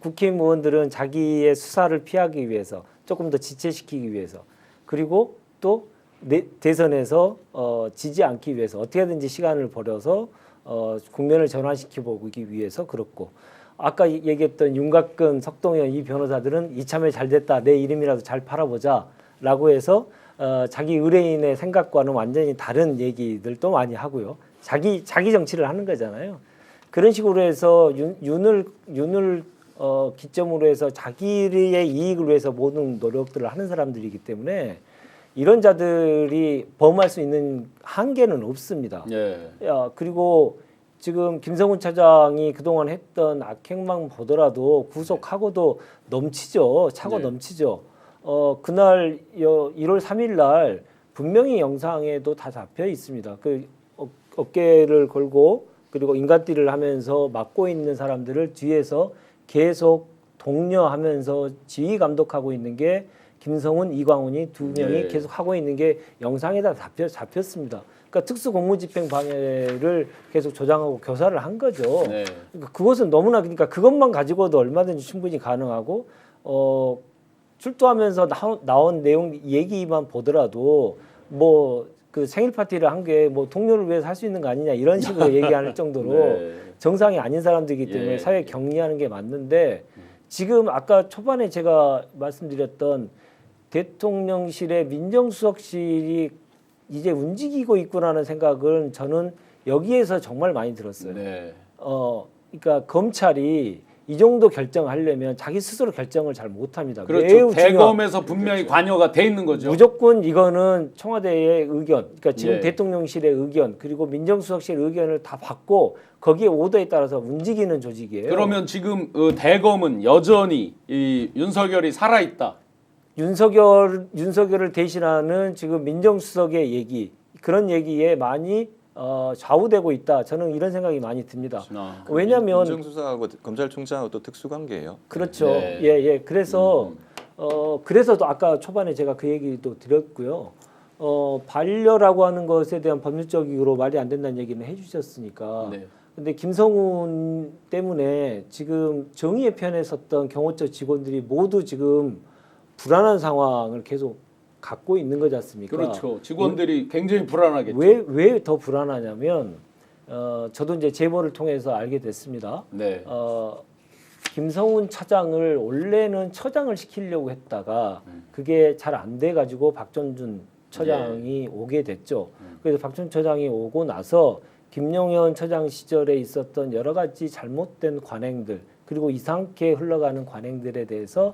국회의원들은 자기의 수사를 피하기 위해서 조금 더 지체시키기 위해서 그리고 또 대선에서 지지 않기 위해서 어떻게든지 시간을 벌여서 국면을 전환시켜 보기 위해서 그렇고 아까 얘기했던 윤곽근, 석동현 이 변호사들은 이참에 잘 됐다 내 이름이라도 잘 팔아보자라고 해서 자기 의뢰인의 생각과는 완전히 다른 얘기들도 많이 하고요. 자기 정치를 하는 거잖아요. 그런 식으로 해서 윤을 기점으로 해서 자기의 이익을 위해서 모든 노력들을 하는 사람들이기 때문에 이런 자들이 범할 수 있는 한계는 없습니다. 예. 그리고 지금 김성훈 차장이 그동안 했던 악행만 보더라도 구속하고도 넘치죠. 차고 네. 넘치죠. 그날 1월 3일 날 분명히 영상에도 다 잡혀 있습니다. 그 어깨를 걸고 그리고 인간띠를 하면서 막고 있는 사람들을 뒤에서 계속 독려하면서 지휘 감독하고 있는 게 김성훈, 이광훈이 두 명이 네. 계속 하고 있는 게 영상에다 잡혔습니다. 그러니까 특수공무집행 방해를 계속 조장하고 교사를 한 거죠. 네. 그러니까 그것은 너무나 그러니까 그것만 가지고도 얼마든지 충분히 가능하고 출두하면서 나온 내용 얘기만 보더라도 뭐 그 생일 파티를 한 게 뭐 동료를 위해서 할 수 있는 거 아니냐 이런 식으로 얘기할 정도로 네. 정상이 아닌 사람들이기 때문에 예. 사회 격리하는 게 맞는데 지금 아까 초반에 제가 말씀드렸던 대통령실의 민정수석실이 이제 움직이고 있구나는 생각은 저는 여기에서 정말 많이 들었어요. 네. 그러니까 검찰이 이 정도 결정하려면 자기 스스로 결정을 잘 못합니다. 그렇죠. 매우 대검에서 분명히 관여가 돼 있는 거죠. 무조건 이거는 청와대의 의견, 그러니까 지금 예. 대통령실의 의견, 그리고 민정수석실 의견을 다 받고 거기에 오더에 따라서 움직이는 조직이에요. 그러면 지금 대검은 여전히 이 윤석열이 살아 있다. 윤석열을 대신하는 지금 민정수석의 얘기 그런 얘기에 많이 좌우되고 있다. 저는 이런 생각이 많이 듭니다. 왜냐하면 민정수사하고 검찰총장하고 또 특수관계예요. 그렇죠. 네. 예. 그래서 그래서도 아까 초반에 제가 그 얘기도 드렸고요. 반려라고 하는 것에 대한 법률적으로 말이 안 된다는 얘기는 해주셨으니까. 네. 근데 김성훈 때문에 지금 정의의 편에 섰던 경호처 직원들이 모두 지금 불안한 상황을 계속 갖고 있는 거지 않습니까? 그렇죠. 직원들이 굉장히 불안하겠죠. 왜 더 불안하냐면 저도 이제 제보를 통해서 알게 됐습니다. 네. 김성훈 차장을 원래는 처장을 시키려고 했다가 그게 잘 안 돼가지고 박전준 처장이 오게 됐죠. 그래서 박전준 처장이 오고 나서 김용현 처장 시절에 있었던 여러 가지 잘못된 관행들 그리고 이상하게 흘러가는 관행들에 대해서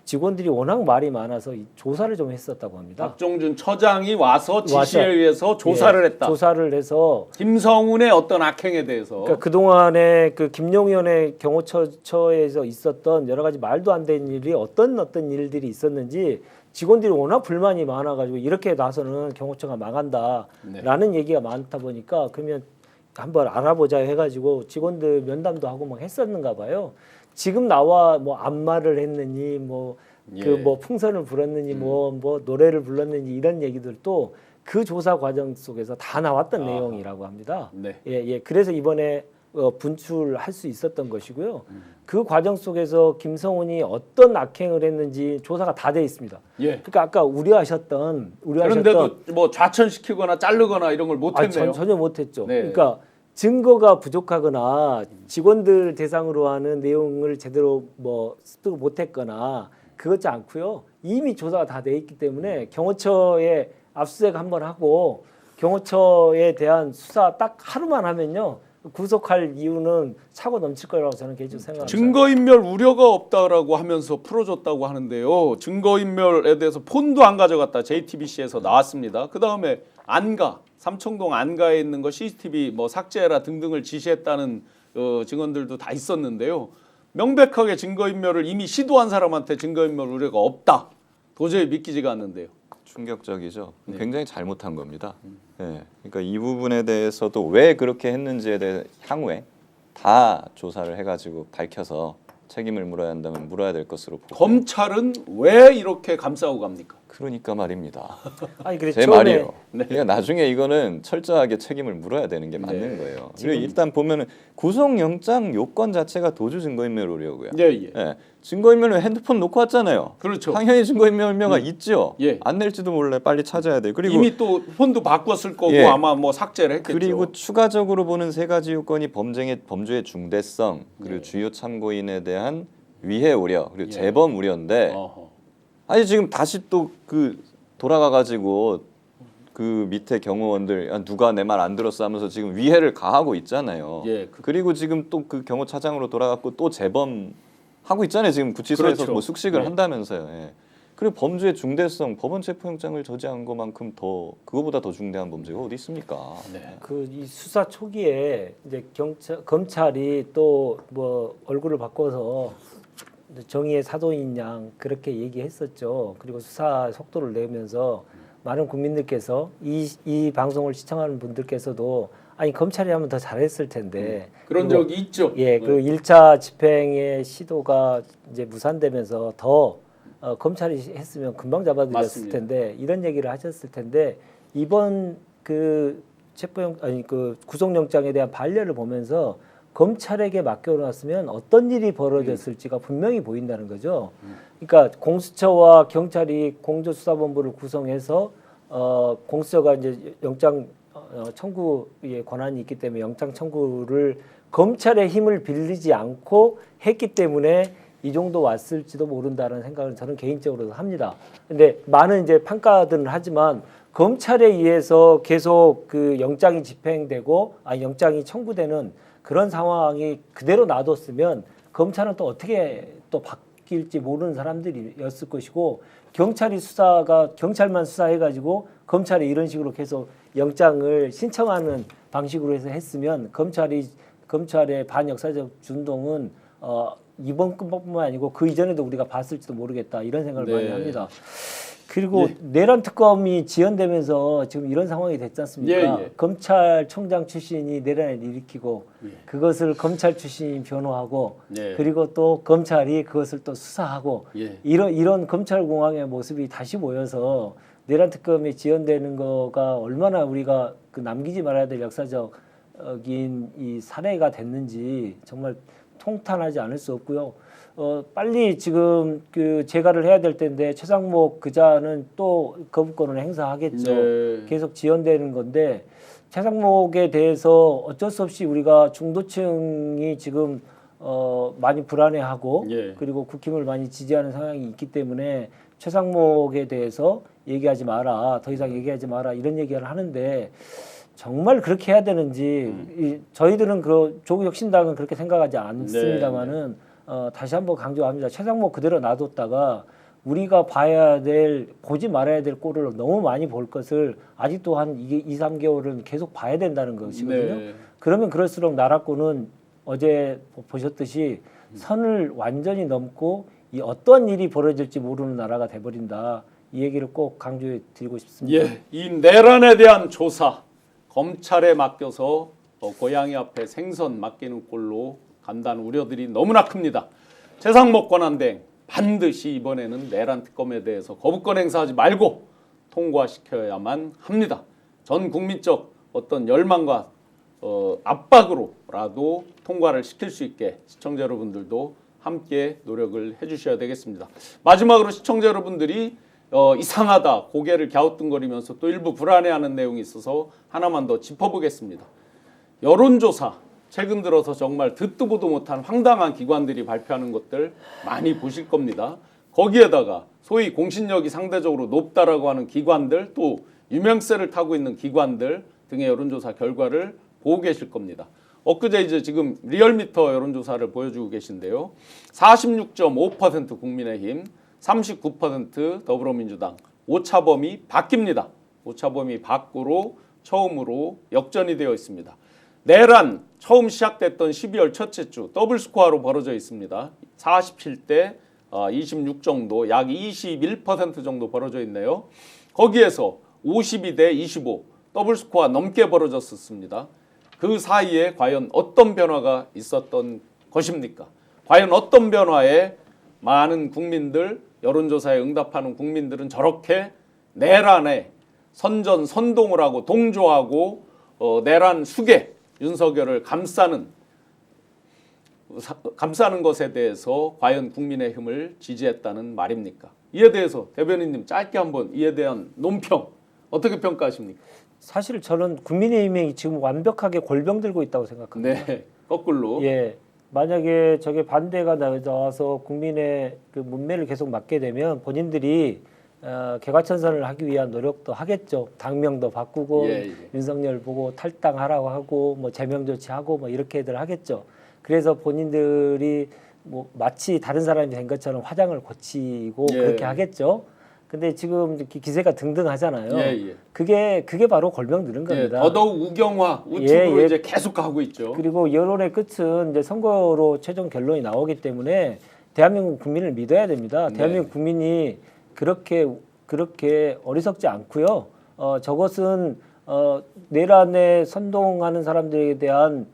직원들이 워낙 말이 많아서 조사를 좀 했었다고 합니다. 박종준 처장이 와서 지시에 의해서 조사를 했다. 조사를 해서 김성훈의 어떤 악행에 대해서. 그러니까 그동안에 그 김용현의 경호처에서 있었던 여러 가지 말도 안 되는 일이 어떤 일들이 있었는지 직원들이 워낙 불만이 많아가지고 이렇게 나서는 경호처가 망한다라는 얘기가 많다 보니까 그러면 한번 알아보자 해가지고 직원들 면담도 하고 막 했었는가 봐요. 지금 나와 뭐 안마를 했느니 뭐 예. 그 뭐 풍선을 불었는지 뭐 노래를 불렀는지 이런 얘기들도 그 조사 과정 속에서 다 나왔던 내용이라고 합니다. 네. 예. 그래서 이번에 분출할 수 있었던 것이고요. 그 과정 속에서 김성훈이 어떤 악행을 했는지 조사가 다 돼 있습니다. 예. 그러니까 아까 우려하셨던 그런데도 뭐 좌천시키거나 자르거나 이런 걸 못했네요. 전혀 못했죠. 네. 그러니까 증거가 부족하거나 직원들 대상으로 하는 내용을 제대로 뭐 습득을 못했거나 그것지 않고요. 이미 조사가 다 돼 있기 때문에 경호처에 압수수색 한번 하고 경호처에 대한 수사 딱 하루만 하면요. 구속할 이유는 차고 넘칠 거라고 저는 개인적으로 생각합니다. 증거인멸 우려가 없다라고 하면서 풀어줬다고 하는데요. 증거인멸에 대해서 폰도 안 가져갔다. JTBC에서 나왔습니다. 그 다음에 안가, 삼청동 안가에 있는 거 CCTV 뭐 삭제해라 등등을 지시했다는 증언들도 다 있었는데요. 명백하게 증거인멸을 이미 시도한 사람한테 증거인멸 우려가 없다. 도저히 믿기지가 않는데요. 충격적이죠. 네. 굉장히 잘못한 겁니다. 네. 그러니까 이 부분에 대해서도 왜 그렇게 했는지에 대해 향후에 다 조사를 해가지고 밝혀서 책임을 물어야 한다면 물어야 될 것으로 보고. 검찰은 왜 이렇게 감싸고 갑니까? 그러니까 말입니다. 아니 그래 제 처음에 말이에요. 네. 그러니까 나중에 이거는 철저하게 책임을 물어야 되는 게 맞는 거예요. 그리고 일단 보면은 구속영장 요건 자체가 도주 증거인멸 우려고요. 예. 예. 증거인멸은 핸드폰 놓고 왔잖아요. 그렇죠. 당연히 증거인멸 우려가 있죠. 예. 안 낼지도 몰래 빨리 찾아야 돼. 그리고 이미 또 폰도 바꿨을 거고 예. 아마 뭐 삭제를 했겠죠. 그리고 추가적으로 보는 세 가지 요건이 범죄의 중대성, 그리고 예. 주요 참고인에 대한 위해 우려, 그리고 예. 재범 우려인데 어허. 아니 지금 다시 또 그 돌아가 가지고 그 밑에 경호원들 아, 누가 내 말 안 들었어 하면서 지금 위해를 가하고 있잖아요. 예. 그리고 지금 또 그 경호차장으로 돌아갔고 또 재범 하고 있잖아요. 지금 구치소에서 그렇죠. 뭐 숙식을 네. 한다면서요. 예. 그리고 범죄의 중대성, 법원 체포영장을 저지한 것만큼 더 그거보다 더 중대한 범죄가 어디 있습니까? 네. 그 이 수사 초기에 이제 검찰이 또 뭐 얼굴을 바꿔서 정의의 사도인 양 그렇게 얘기했었죠. 그리고 수사 속도를 내면서 많은 국민들께서 이 방송을 시청하는 분들께서도 아니 검찰이 하면 더 잘했을 텐데 그런 그리고 적이 있죠. 예, 그 1차 집행의 시도가 이제 무산되면서 더 검찰이 했으면 금방 잡아들였을 맞습니다. 텐데 이런 얘기를 하셨을 텐데 이번 그 그 구속영장에 대한 반려를 보면서 검찰에게 맡겨놨으면 어떤 일이 벌어졌을지가 분명히 보인다는 거죠. 그러니까 공수처와 경찰이 공조수사본부를 구성해서 공수처가 이제 영장 청구의 권한이 있기 때문에 영장 청구를 검찰의 힘을 빌리지 않고 했기 때문에 이 정도 왔을지도 모른다는 생각을 저는 개인적으로 합니다. 근데 많은 이제 평가들은 하지만 검찰에 의해서 계속 그 영장이 집행되고 영장이 청구되는 그런 상황이 그대로 놔뒀으면 검찰은 또 어떻게 또 바뀔지 모르는 사람들이었을 것이고 경찰만 수사해가지고 검찰이 이런 식으로 계속 영장을 신청하는 방식으로 해서 했으면 검찰의 반역사적 준동은 이번 건뿐만 아니고 그 이전에도 우리가 봤을지도 모르겠다 이런 생각을 네. 많이 합니다. 그리고 내란 특검이 지연되면서 지금 이런 상황이 됐지 않습니까? 예. 검찰총장 출신이 내란을 일으키고 그것을 검찰 출신이 변호하고 예. 그리고 또 검찰이 그것을 또 수사하고 예. 이런 검찰공황의 모습이 다시 모여서 내란 특검이 지연되는 거가 얼마나 우리가 그 남기지 말아야 될 역사적인 이 사례가 됐는지 정말 통탄하지 않을 수 없고요. 빨리 지금 그 재가를 해야 될 텐데 최상목 그자는 또 거부권을 행사하겠죠. 네. 계속 지연되는 건데 최상목에 대해서 어쩔 수 없이 우리가 중도층이 지금 많이 불안해하고 예. 그리고 국힘을 많이 지지하는 상황이 있기 때문에 최상목에 대해서 얘기하지 마라, 더 이상 얘기하지 마라 이런 얘기를 하는데 정말 그렇게 해야 되는지 저희들은 조국혁신당은 그렇게 생각하지 않습니다만은 다시 한번 강조합니다. 최상목 그대로 놔뒀다가 우리가 보지 말아야 될 꼴을 너무 많이 볼 것을 아직도 한 2, 3개월은 계속 봐야 된다는 것이거든요. 네. 그러면 그럴수록 나라권은 어제 보셨듯이 선을 완전히 넘고 이 어떤 일이 벌어질지 모르는 나라가 돼버린다. 이 얘기를 꼭 강조해 드리고 싶습니다. 예, 이 내란에 대한 조사 검찰에 맡겨서 고양이 앞에 생선 맡기는 꼴로 간다는 우려들이 너무나 큽니다. 최상목 권한대행 반드시 이번에는 내란 특검에 대해서 거부권 행사하지 말고 통과시켜야만 합니다. 전 국민적 어떤 열망과 압박으로라도 통과를 시킬 수 있게 시청자 여러분들도 함께 노력을 해주셔야 되겠습니다. 마지막으로 시청자 여러분들이 이상하다 고개를 갸우뚱거리면서 또 일부 불안해하는 내용이 있어서 하나만 더 짚어보겠습니다. 여론조사 최근 들어서 정말 듣도 보도 못한 황당한 기관들이 발표하는 것들 많이 보실 겁니다. 거기에다가 소위 공신력이 상대적으로 높다라고 하는 기관들 또 유명세를 타고 있는 기관들 등의 여론조사 결과를 보고 계실 겁니다. 엊그제 이제 지금 리얼미터 여론조사를 보여주고 계신데요. 46.5% 국민의힘, 39% 더불어민주당, 오차범위 바뀝니다. 오차범위 밖으로 처음으로 역전이 되어 있습니다. 내란 처음 시작됐던 12월 첫째 주 더블 스코어로 벌어져 있습니다. 47대 26 정도, 약 21% 정도 벌어져 있네요. 거기에서 52대 25 더블 스코어 넘게 벌어졌었습니다. 그 사이에 과연 어떤 변화가 있었던 것입니까? 과연 어떤 변화에 많은 국민들, 여론조사에 응답하는 국민들은 저렇게 내란에 선전선동을 하고 동조하고 내란 숙에 윤석열을 감싸는 것에 대해서 과연 국민의힘을 지지했다는 말입니까? 이에 대해서 대변인님 짧게 한번 이에 대한 논평 어떻게 평가하십니까? 사실 저는 국민의힘이 지금 완벽하게 골병 들고 있다고 생각합니다. 네, 거꾸로. 예, 만약에 저게 반대가 나와서 국민의 그 문매를 계속 맡게 되면 본인들이 개과천선을 하기 위한 노력도 하겠죠. 당명도 바꾸고 윤석열 보고 탈당하라고 하고 뭐 제명 조치하고 뭐 이렇게들 하겠죠. 그래서 본인들이 뭐 마치 다른 사람이 된 것처럼 화장을 고치고 그렇게 하겠죠. 근데 지금 이렇게 기세가 등등하잖아요. 그게 바로 골병 드는 겁니다. 더더욱 우경화 우측으로 이제 계속 가고 있죠. 그리고 여론의 끝은 이제 선거로 최종 결론이 나오기 때문에 대한민국 국민을 믿어야 됩니다. 대한민국 국민이 그렇게 어리석지 않고요. 저것은 내란에 선동하는 사람들에 대한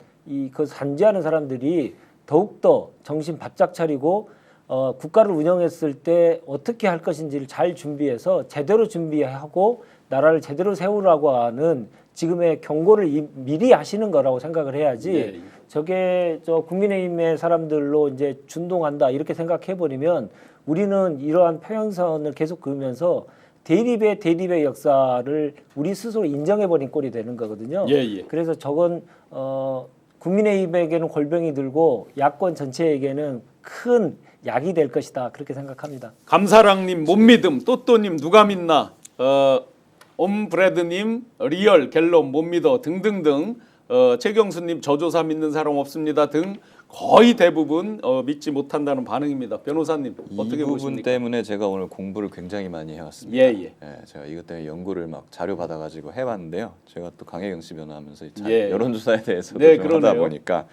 그 산지하는 사람들이 더욱더 정신 바짝 차리고 국가를 운영했을 때 어떻게 할 것인지를 잘 준비해서 제대로 준비하고 나라를 제대로 세우라고 하는 지금의 경고를 미리 하시는 거라고 생각을 해야지 저게 국민의힘의 사람들로 이제 준동한다 이렇게 생각해 버리면 우리는 이러한 평행선을 계속 그으면서 대립의 역사를 우리 스스로 인정해 버린 꼴이 되는 거거든요. 그래서 저건 국민의힘에게는 골병이 들고 야권 전체에게는 큰 약이 될 것이다 그렇게 생각합니다. 감사랑님 못 믿음, 또또님 누가 믿나, 옴브레드님 리얼 갤럽 못 믿어 등등등, 최경수님 저조사 믿는 사람 없습니다 등 거의 대부분 믿지 못한다는 반응입니다. 변호사님 어떻게 이 부분 보십니까? 때문에 제가 오늘 공부를 굉장히 많이 해왔습니다. 제가 이것 때문에 연구를 막 자료 받아가지고 해왔는데요. 제가 또 강혜경 씨 변호하면서 여론조사에 대해서도 좀 하다 보니까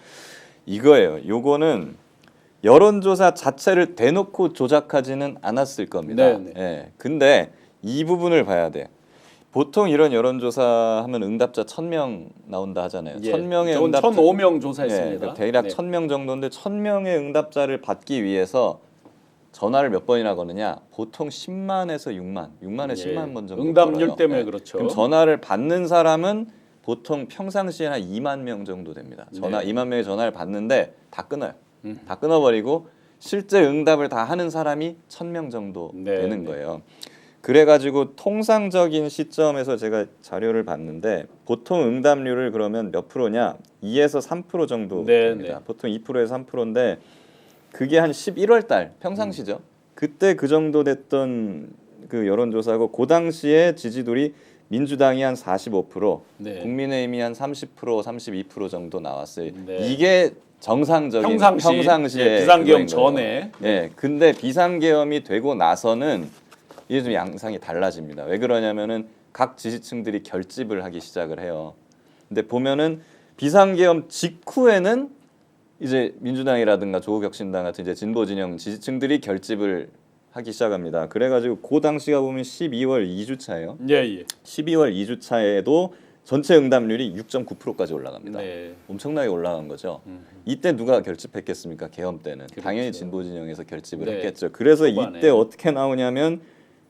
이거예요. 요거는 여론조사 자체를 대놓고 조작하지는 않았을 겁니다. 근데 이 부분을 봐야 돼. 보통 이런 여론조사 하면 응답자 1000명 나온다 하잖아요. 1000명의 응답자 1005명 조사했습니다. 대략 1000명 정도인데 1000명의 응답자를 받기 위해서 전화를 몇 번이나 거느냐? 보통 10만에서 6만에서 10만 번 정도. 응답률 때문에 그렇죠. 그럼 전화를 받는 사람은 보통 평상시에 한 2만 명 정도 됩니다. 2만 명의 전화를 받는데 다 끊어요. 다 끊어버리고 실제 응답을 다 하는 사람이 1000명 정도 되는 거예요. 그래가지고 통상적인 시점에서 제가 자료를 봤는데 보통 응답률을 그러면 몇 프로냐? 2에서 3% 정도 됩니다. 보통 2%에서 3%인데 그게 한 11월 달 평상시죠. 그때 그 정도 됐던 그 여론조사고 그 당시에 지지율이 민주당이 한 45%, 국민의힘이 한 30%, 32% 정도 나왔어요. 이게 정상적인 평상시에 비상계엄 전에. 근데 비상계엄이 되고 나서는 이게 좀 양상이 달라집니다. 왜 그러냐면은 각 지지층들이 결집을 하기 시작을 해요. 근데 보면은 비상계엄 직후에는 이제 민주당이라든가 조국혁신당 같은 이제 진보 진영 지지층들이 결집을 하기 시작합니다. 그래가지고 그 당시가 보면 12월 2주차예요. 12월 2주차에도 전체 응답률이 6.9%까지 올라갑니다. 네. 엄청나게 올라간 거죠. 이때 누가 결집했겠습니까? 계엄 때는 그렇죠. 당연히 진보 진영에서 결집을 네. 했겠죠. 그래서 초반에. 이때 어떻게 나오냐면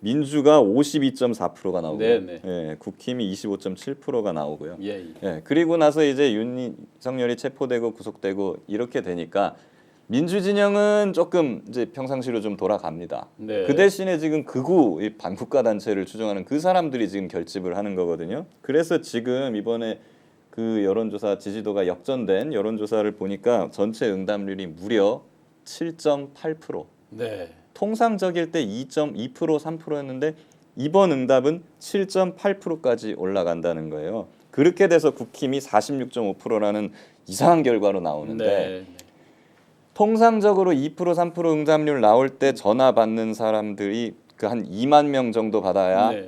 민주가 52.4%가 나오고, 네, 네. 예, 국힘이 25.7%가 나오고요. 예, 예. 예, 그리고 나서 이제 윤석열이 체포되고 구속되고 이렇게 되니까 민주 진영은 조금 이제 평상시로 좀 돌아갑니다. 네. 그 대신에 지금 극우 이 반국가 단체를 추종하는 그 사람들이 지금 결집을 하는 거거든요. 그래서 지금 이번에 그 여론조사 지지도가 역전된 여론조사를 보니까 전체 응답률이 무려 7.8%. 네. 통상적일 때 2.2% 3%였는데 이번 응답은 7.8%까지 올라간다는 거예요. 그렇게 돼서 국힘이 46.5%라는 이상한 결과로 나오는데 네. 통상적으로 2% 3% 응답률 나올 때 전화 받는 사람들이 그 한 2만 명 정도 받아야 네.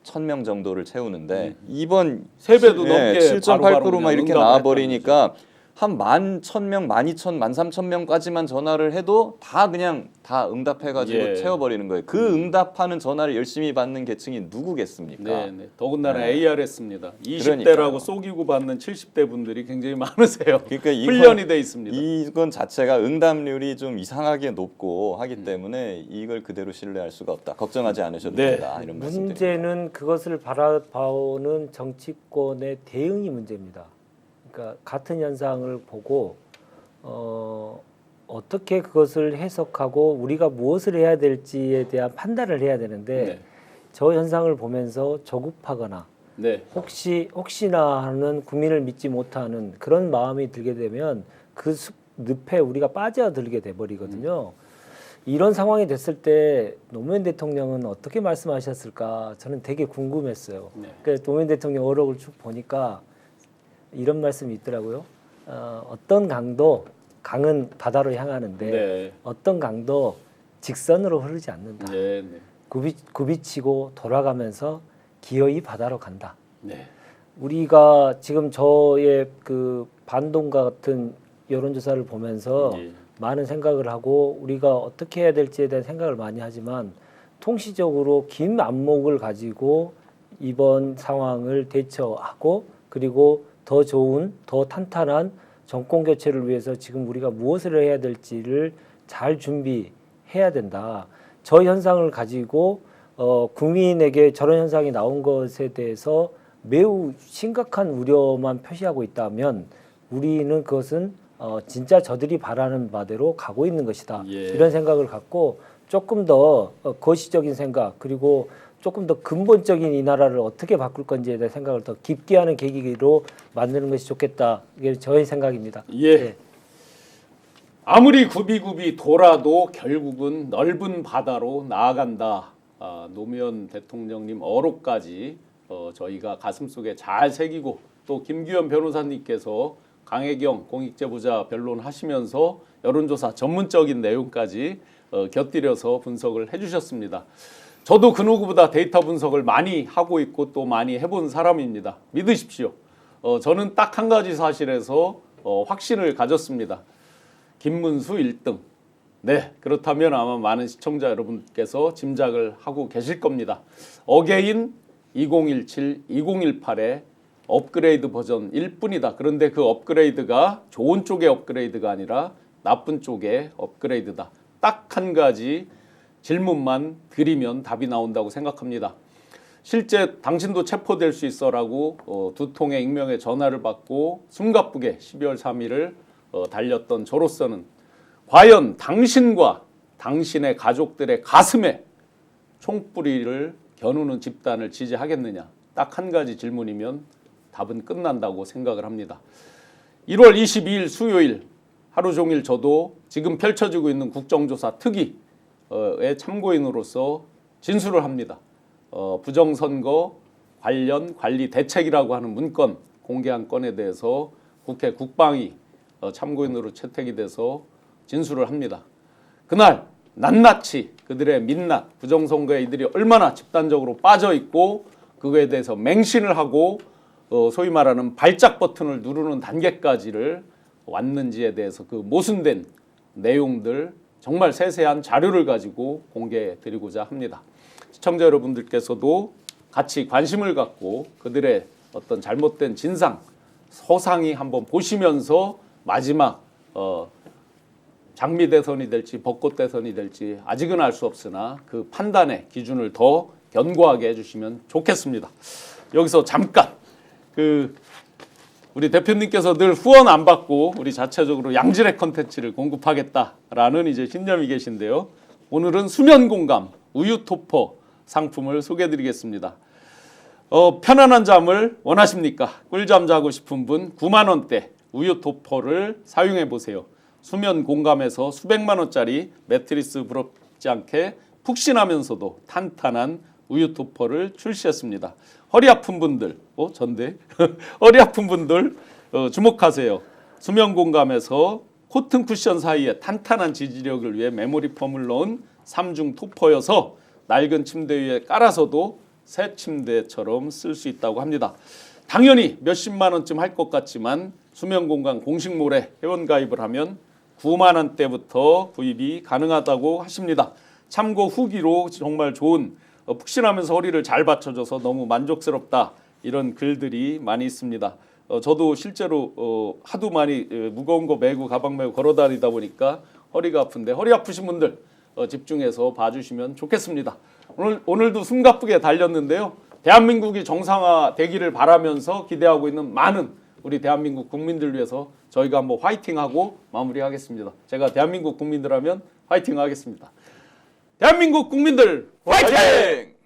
1,000명 정도를 채우는데 이번 세 배도 넘게 7.8%만 바로바로 이렇게 응답을 나와 버리니까 한 11,000명, 12,000, 13,000명까지만 전화를 해도 다 그냥 다 응답해가지고 예. 채워버리는 거예요. 그 응답하는 전화를 열심히 받는 계층이 누구겠습니까? 네, 네. 더군다나 네. ARS입니다. 20대라고 그러니까요. 속이고 받는 70대 분들이 굉장히 많으세요. 그러니까 훈련이 돼 있습니다. 이건 자체가 응답률이 좀 이상하게 높고 하기 때문에 이걸 그대로 신뢰할 수가 없다. 걱정하지 않으셔도 네. 된다. 이런 말씀드립니다. 문제는 그것을 바라봐오는 정치권의 대응이 문제입니다. 그러니까 같은 현상을 보고 어떻게 그것을 해석하고 우리가 무엇을 해야 될지에 대한 판단을 해야 되는데 네. 저 현상을 보면서 조급하거나 네. 혹시나 하는 국민을 믿지 못하는 그런 마음이 들게 되면 그 늪에 우리가 빠져들게 돼버리거든요. 이런 상황이 됐을 때 노무현 대통령은 어떻게 말씀하셨을까 저는 되게 궁금했어요. 네. 그래서 노무현 대통령 어록을 쭉 보니까 이런 말씀이 있더라고요. 어떤 강도 강은 바다로 향하는데 네. 어떤 강도 직선으로 흐르지 않는다. 네. 네. 굽이치고 돌아가면서 기어이 바다로 간다. 네. 우리가 지금 저의 그 반동과 같은 여론조사를 보면서 예. 많은 생각을 하고 우리가 어떻게 해야 될지에 대한 생각을 많이 하지만 통시적으로 긴 안목을 가지고 이번 상황을 대처하고 그리고 더 좋은 더 탄탄한 정권 교체를 위해서 지금 우리가 무엇을 해야 될지를 잘 준비해야 된다. 저 현상을 가지고 국민에게 저런 현상이 나온 것에 대해서 매우 심각한 우려만 표시하고 있다면 우리는 그것은 진짜 저들이 바라는 바대로 가고 있는 것이다. 예. 이런 생각을 갖고 조금 더 거시적인 생각 그리고 조금 더 근본적인 이 나라를 어떻게 바꿀 건지에 대한 생각을 더 깊게 하는 계기로 만드는 것이 좋겠다. 이게 저의 생각입니다. 예. 아무리 굽이굽이 돌아도 결국은 넓은 바다로 나아간다. 노무현 대통령님 어록까지 저희가 가슴속에 잘 새기고 또 김규현 변호사님께서 강혜경 공익제보자 변론하시면서 여론조사 전문적인 내용까지 곁들여서 분석을 해주셨습니다. 저도 그 누구보다 데이터 분석을 많이 하고 있고 또 많이 해본 사람입니다. 믿으십시오. 저는 딱 한 가지 사실에서 확신을 가졌습니다. 김문수 1등. 네, 그렇다면 아마 많은 시청자 여러분께서 짐작을 하고 계실 겁니다. 어게인 2017, 2018의 업그레이드 버전일 뿐이다. 그런데 그 업그레이드가 좋은 쪽의 업그레이드가 아니라 나쁜 쪽의 업그레이드다. 딱 한 가지 질문만 드리면 답이 나온다고 생각합니다. 실제 당신도 체포될 수 있어라고 두 통의 익명의 전화를 받고 숨가쁘게 12월 3일을 달렸던 저로서는 과연 당신과 당신의 가족들의 가슴에 총뿌리를 겨누는 집단을 지지하겠느냐. 딱 한 가지 질문이면 답은 끝난다고 생각을 합니다. 1월 22일 수요일 하루 종일 저도 지금 펼쳐지고 있는 국정조사 특위의 참고인으로서 진술을 합니다. 부정선거 관련 관리 대책이라고 하는 문건 공개한 건에 대해서 국회 국방위 참고인으로 채택이 돼서 진술을 합니다. 그날 낱낱이 그들의 민낯, 부정선거에 이들이 얼마나 집단적으로 빠져있고 그거에 대해서 맹신을 하고 소위 말하는 발작 버튼을 누르는 단계까지를 왔는지에 대해서 그 모순된 내용들 정말 세세한 자료를 가지고 공개해 드리고자 합니다. 시청자 여러분들께서도 같이 관심을 갖고 그들의 어떤 잘못된 진상, 소상히 한번 보시면서 마지막 장미 대선이 될지 벚꽃 대선이 될지 아직은 알 수 없으나 그 판단의 기준을 더 견고하게 해주시면 좋겠습니다. 여기서 잠깐 우리 대표님께서 늘 후원 안 받고 우리 자체적으로 양질의 컨텐츠를 공급하겠다라는 이제 신념이 계신데요. 오늘은 수면 공감 우유 토퍼 상품을 소개해드리겠습니다. 편안한 잠을 원하십니까? 꿀잠 자고 싶은 분 9만 원대 우유 토퍼를 사용해 보세요. 수면 공감에서 수백만 원짜리 매트리스 부럽지 않게 푹신하면서도 탄탄한 우유 토퍼를 출시했습니다. 허리 아픈 분들, 전대 허리 아픈 분들 주목하세요. 수면 공감에서 코튼 쿠션 사이에 탄탄한 지지력을 위해 메모리 폼을 넣은 3중 토퍼여서 낡은 침대 위에 깔아서도 새 침대처럼 쓸 수 있다고 합니다. 당연히 몇십만 원쯤 할 것 같지만 수면 공감 공식몰에 회원가입을 하면 9만 원대부터 구입이 가능하다고 하십니다. 참고 후기로 정말 좋은 푹신하면서 허리를 잘 받쳐줘서 너무 만족스럽다 이런 글들이 많이 있습니다. 저도 실제로 하도 많이 무거운 거 메고 가방 메고 걸어다니다 보니까 허리가 아픈데 허리 아프신 분들 집중해서 봐주시면 좋겠습니다. 오늘도 숨가쁘게 달렸는데요. 대한민국이 정상화되기를 바라면서 기대하고 있는 많은 우리 대한민국 국민들 위해서 저희가 한번 화이팅하고 마무리하겠습니다. 제가 대한민국 국민들 하면 화이팅 하겠습니다. 대한민국 국민들 화이팅!